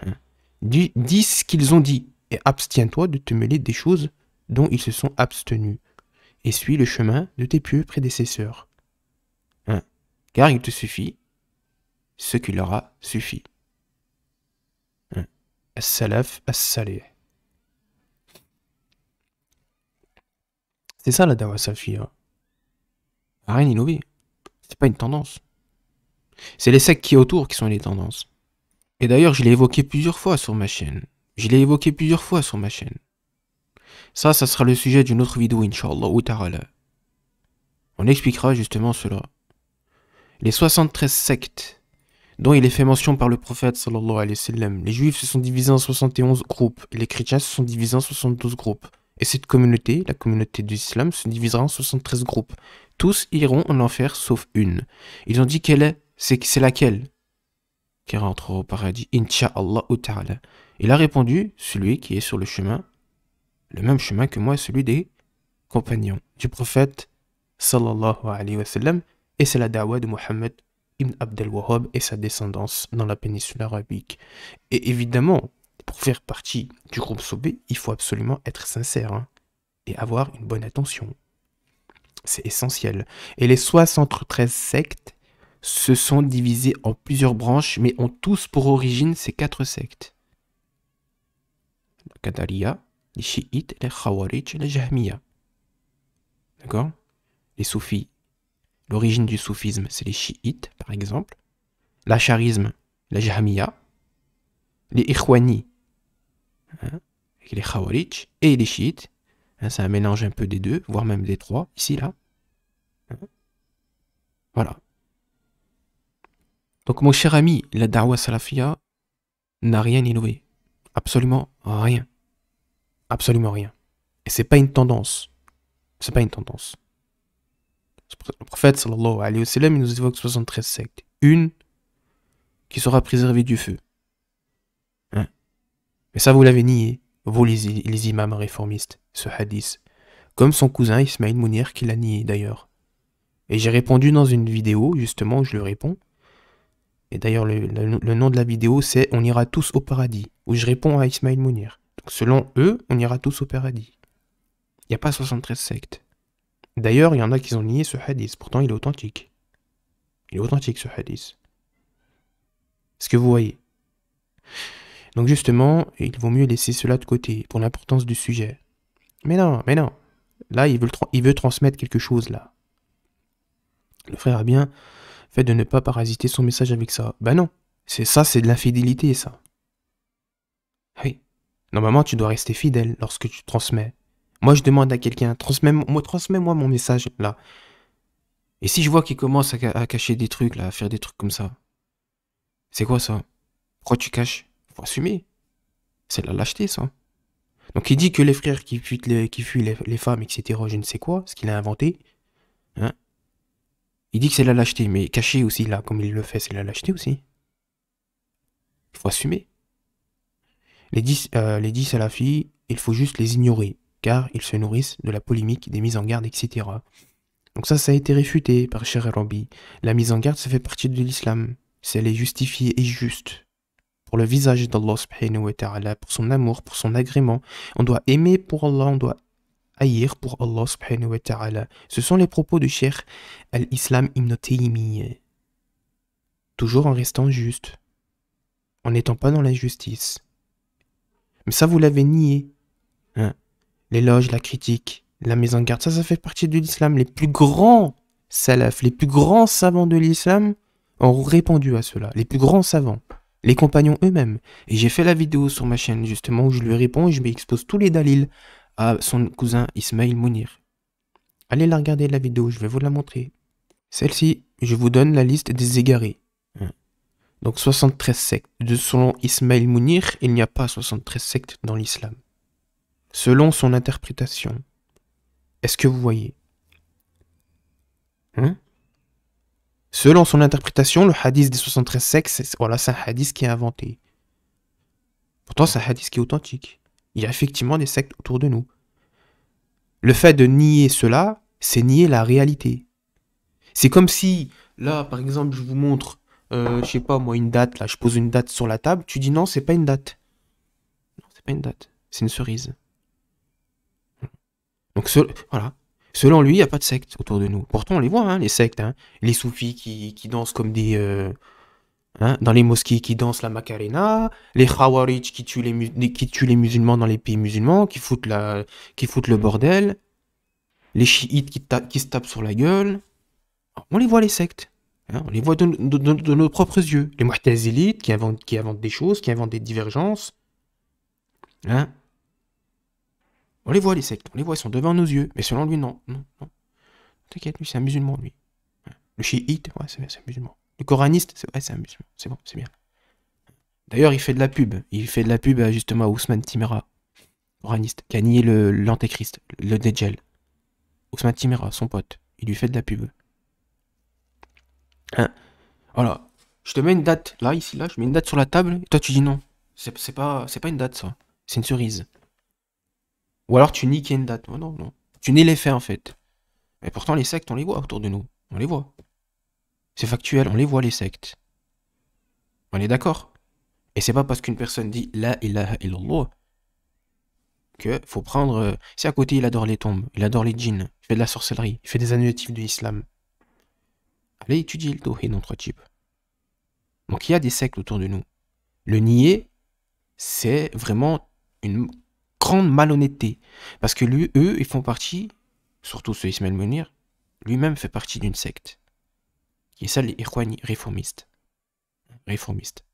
Hein? Dis ce qu'ils ont dit et abstiens-toi de te mêler des choses dont ils se sont abstenus et suis le chemin de tes pieux prédécesseurs. Hein? Car il te suffit ce qui leur a suffi. Hein? As-salaf, as-salih. C'est ça la Da'wa Salafiyya. Rien innover. C'est pas une tendance. C'est les sectes qui autour qui sont les tendances. Et d'ailleurs, je l'ai évoqué plusieurs fois sur ma chaîne. Ça sera le sujet d'une autre vidéo, Inch'Allah, ou ta'ala. On expliquera justement cela. Les 73 sectes dont il est fait mention par le prophète sallallahu alayhi wa sallam. Les juifs se sont divisés en 71 groupes, et les chrétiens se sont divisés en 72 groupes. Et cette communauté, la communauté de l'islam, se divisera en 73 groupes. Tous iront en enfer sauf une. Ils ont dit quelle est, c'est laquelle qui rentrera au paradis, Inch'Allah ta'ala. Il a répondu, celui qui est sur le chemin, le même chemin que moi, celui des compagnons du prophète, sallallahu alayhi wa sallam, et c'est la da'wah de Mohammed ibn Abd al-Wahhab et sa descendance dans la péninsule arabique. Et évidemment, pour faire partie du groupe Sobé, il faut absolument être sincère hein, et avoir une bonne attention. C'est essentiel. Et les 73 sectes se sont divisées en plusieurs branches, mais ont tous pour origine ces 4 sectes. La Qadariya, les chiites, les khawarij et les jahmiya. D'accord? Les soufis. L'origine du soufisme, c'est les chiites, par exemple. L'acharisme, les jahmiya. Les ikhwani, hein, les khawarij et les chiites. Hein, c'est un mélange un peu des deux, voire même des trois, ici, là. Hein, voilà. Donc, mon cher ami, la da'wah salafia n'a rien innové. Absolument rien. Absolument rien. Et c'est pas une tendance. C'est pas une tendance. Le prophète, sallallahu alayhi wa sallam, il nous évoque 73 sectes. Une qui sera préservée du feu. Hein? Mais ça, vous l'avez nié, vous les imams réformistes, ce hadith. Comme son cousin Ismaïl Mounir qui l'a nié d'ailleurs. Et j'ai répondu dans une vidéo, justement, où je lui réponds. Et d'ailleurs, le nom de la vidéo, c'est « On ira tous au paradis », où je réponds à Ismaïl Mounir. Donc, selon eux, on ira tous au paradis. Il n'y a pas 73 sectes. D'ailleurs, il y en a qui ont nié ce hadith. Pourtant, il est authentique. Il est authentique, ce hadith. Est-ce que vous voyez? Donc, justement, il vaut mieux laisser cela de côté, pour l'importance du sujet. Mais non. Là, il veut transmettre quelque chose, là. Le frère a bien fait de ne pas parasiter son message avec ça. Ben non. C'est de l'infidélité, ça. Oui. Normalement, tu dois rester fidèle lorsque tu transmets. Moi, je demande à quelqu'un, transmets-moi mon message, là. Et si je vois qu'il commence à cacher des trucs, là, à faire des trucs comme ça, c'est quoi ça? Pourquoi tu caches? Faut assumer. C'est de la lâcheté, ça. Donc, il dit que les frères qui fuient les femmes, etc., je ne sais quoi, ce qu'il a inventé, hein. Il dit que c'est la lâcheté, mais cacher aussi, là, comme il le fait, c'est la lâcheté aussi. Il faut assumer. Les 10 salafis, il faut juste les ignorer, car ils se nourrissent de la polémique, des mises en garde, etc. Donc ça a été réfuté par Cheikh Rabi. La mise en garde, ça fait partie de l'islam. Si elle est justifiée et juste, pour le visage d'Allah subhanahu wa ta'ala, pour son amour, pour son agrément, on doit aimer pour Allah, on doit haïr pour Allah subhanahu wa ta'ala. Ce sont les propos du Cheikh al-Islam ibn Taymiyyah. Toujours en restant juste, en n'étant pas dans l'injustice. Mais ça, vous l'avez nié. Hein? L'éloge, la critique, la mise en garde, ça fait partie de l'islam. Les plus grands salafs, les plus grands savants de l'islam ont répondu à cela. Les plus grands savants, les compagnons eux-mêmes. Et j'ai fait la vidéo sur ma chaîne, justement, où je lui réponds et je lui expose tous les dalils à son cousin Ismaïl Mounir. Allez la regarder, la vidéo, je vais vous la montrer. Celle-ci, je vous donne la liste des égarés. Donc 73 sectes. Selon Ismaïl Mounir, il n'y a pas 73 sectes dans l'islam. Selon son interprétation. Est-ce que vous voyez? Selon son interprétation, le hadith des 73 sectes, c'est un hadith qui est inventé. Pourtant, c'est un hadith qui est authentique. Il y a effectivement des sectes autour de nous. Le fait de nier cela, c'est nier la réalité. C'est comme si, là, par exemple, je vous montre, je sais pas moi, une date, là, je pose une date sur la table, tu dis non, c'est pas une date. Non, c'est pas une date, c'est une cerise. Donc, voilà. Selon lui, il n'y a pas de secte autour de nous. Pourtant, on les voit, hein, les sectes, hein. Les soufis qui dansent comme des... dans les mosquées qui dansent la Macarena, les Khawarij qui tuent les musulmans dans les pays musulmans, qui foutent le bordel, les chiites qui se tapent sur la gueule. On les voit, les sectes. Hein, on les voit de nos propres yeux. Les Mu'tazilites qui inventent des choses, qui inventent des divergences. Hein. On les voit, les sectes. On les voit, ils sont devant nos yeux. Mais selon lui, non. T'inquiète, lui, c'est un musulman, lui. Le chiite, ouais, c'est un musulman. Le coraniste, c'est un musulman. C'est bon, c'est bien. D'ailleurs, il fait de la pub. Il fait de la pub justement à Ousmane Timera. coraniste, qui a nié l'antéchrist, le Dajjal. Ousmane Timera, son pote, il lui fait de la pub. Hein, voilà. Je te mets une date, là, ici, là, je mets une date sur la table, et toi tu dis non. C'est pas une date, ça. C'est une cerise. Ou alors tu nies qu'il y a une date. Oh, non, non. Tu nies les faits, en fait. Et pourtant, les sectes, on les voit autour de nous. On les voit. C'est factuel, on les voit, les sectes. On est d'accord. Et c'est pas parce qu'une personne dit La ilaha illallah que faut prendre. Si à côté il adore les tombes, il adore les djinns, il fait de la sorcellerie, il fait des annulatifs de l'islam. Allez étudier le tawhid entre types. Donc il y a des sectes autour de nous. Le nier, c'est vraiment une grande malhonnêteté. Parce que eux, ils font partie, surtout ce Ismaël Mounir, lui-même fait partie d'une secte. Qui est celle des Ikhwani réformistes. Réformistes.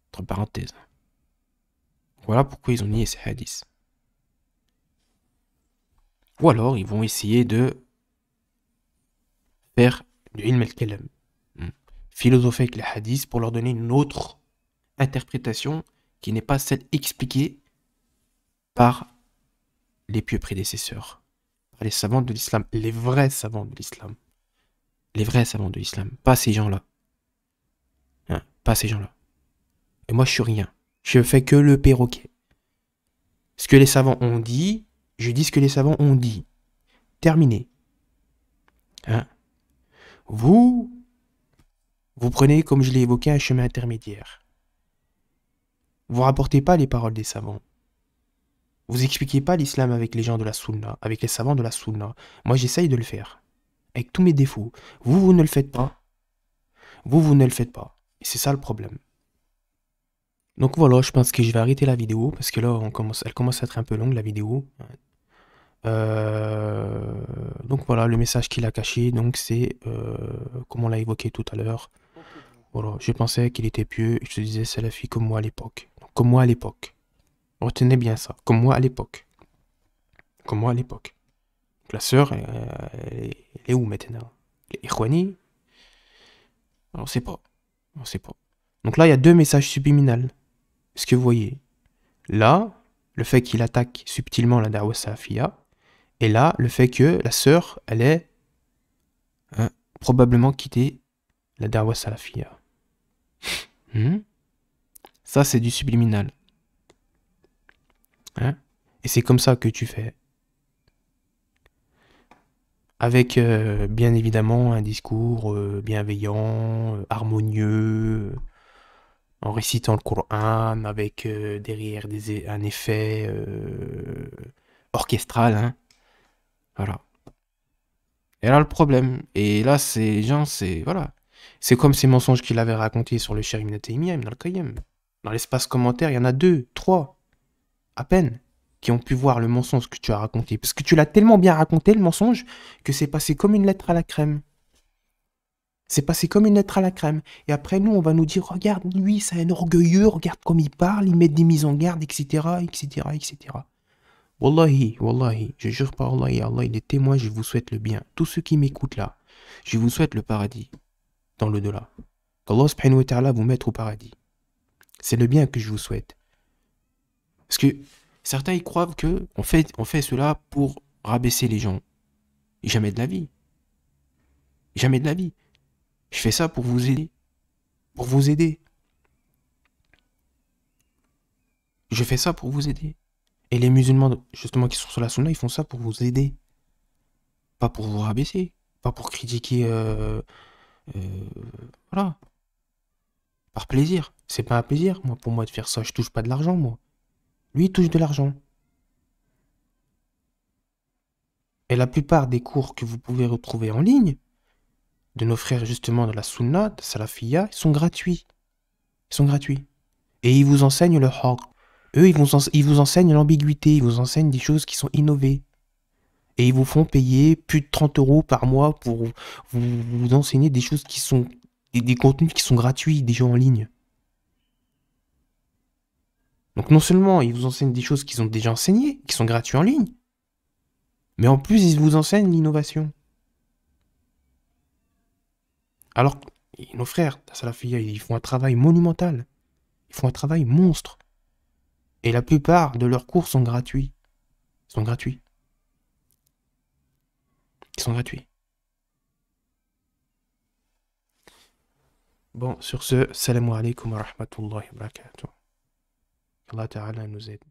Entre parenthèses. Voilà pourquoi ils ont nié ces hadiths. Ou alors, ils vont essayer de faire du ilm al-kalam. Philosopher avec les hadiths pour leur donner une autre interprétation qui n'est pas celle expliquée par les pieux prédécesseurs, par les savants de l'islam, les vrais savants de l'islam. Les vrais savants de l'islam, pas ces gens-là. Hein, pas ces gens-là. Et moi, je suis rien. Je fais que le perroquet. Ce que les savants ont dit, je dis ce que les savants ont dit. Terminé. Hein? Vous prenez, comme je l'ai évoqué, un chemin intermédiaire. Vous rapportez pas les paroles des savants. Vous expliquez pas l'islam avec les gens de la Sunna, avec les savants de la Sunna. Moi, j'essaye de le faire. Avec tous mes défauts. Vous ne le faites pas. Vous ne le faites pas. Et c'est ça le problème. Donc voilà, je pense que je vais arrêter la vidéo, parce que là, elle commence à être un peu longue, la vidéo. Donc voilà, le message qu'il a caché, donc c'est, comme on l'a évoqué tout à l'heure, voilà, je pensais qu'il était pieux, et je te disais salafi comme moi à l'époque. Comme moi à l'époque. Retenez bien ça, comme moi à l'époque. Comme moi à l'époque. Donc la sœur, elle est où maintenant? Les Ikhwani? On sait pas. On sait pas. Donc là, il y a deux messages subliminaux. Est-ce que vous voyez? Là, le fait qu'il attaque subtilement la Da'wa Salafiyya, et là, le fait que la sœur, elle ait probablement quitté la Da'wa Salafiyya. Ça, c'est du subliminal. Hein? Et c'est comme ça que tu fais. Avec, bien évidemment, un discours bienveillant, harmonieux, en récitant le Coran, avec derrière un effet orchestral. Hein? Voilà. Et là, le problème. Et là, ces gens, c'est... Voilà. C'est comme ces mensonges qu'il avait racontés sur le Cheikh Ibn Taymiyyah, Ibn al-Qayyim. Dans l'espace commentaire, il y en a 2, 3, à peine, qui ont pu voir le mensonge que tu as raconté. Parce que tu l'as tellement bien raconté, le mensonge, que c'est passé comme une lettre à la crème. C'est passé comme une lettre à la crème. Et après, nous, on va nous dire, regarde, lui, c'est un orgueilleux, regarde comme il parle, il met des mises en garde, etc., etc., etc. Wallahi, wallahi, je jure par Allah et Allah, il est témoin, je vous souhaite le bien. Tous ceux qui m'écoutent là, je vous souhaite le paradis, dans l'au-delà. Qu'Allah subhanahu wa ta'ala vous mette au paradis. C'est le bien que je vous souhaite. Parce que certains, ils croient que on fait cela pour rabaisser les gens. Jamais de la vie. Jamais de la vie. Je fais ça pour vous aider. Pour vous aider. Je fais ça pour vous aider. Et les musulmans, justement, qui sont sur la sunna, ils font ça pour vous aider. Pas pour vous rabaisser. Pas pour critiquer... voilà. Par plaisir. C'est pas un plaisir, moi, pour moi, de faire ça. Je touche pas de l'argent, moi. Lui, il touche de l'argent. Et la plupart des cours que vous pouvez retrouver en ligne, de nos frères, justement, de la sunna, de Salafiyya, ils sont gratuits. Ils sont gratuits. Et ils vous enseignent le haqq. Eux, ils vous enseignent l'ambiguïté, ils vous enseignent des choses qui sont innovées. Et ils vous font payer plus de 30 € par mois pour vous enseigner des choses qui sont... Des contenus qui sont gratuits, des gens en ligne. Donc non seulement ils vous enseignent des choses qu'ils ont déjà enseignées, qui sont gratuits en ligne, mais en plus ils vous enseignent l'innovation. Alors, nos frères, la Salafiyya, ils font un travail monumental. Ils font un travail monstre. Et la plupart de leurs cours sont gratuits. Ils sont gratuits. Ils sont gratuits. Bon, sur ce, salam alaikum wa rahmatullahi wa barakatuh. Allah Ta'ala nous aide.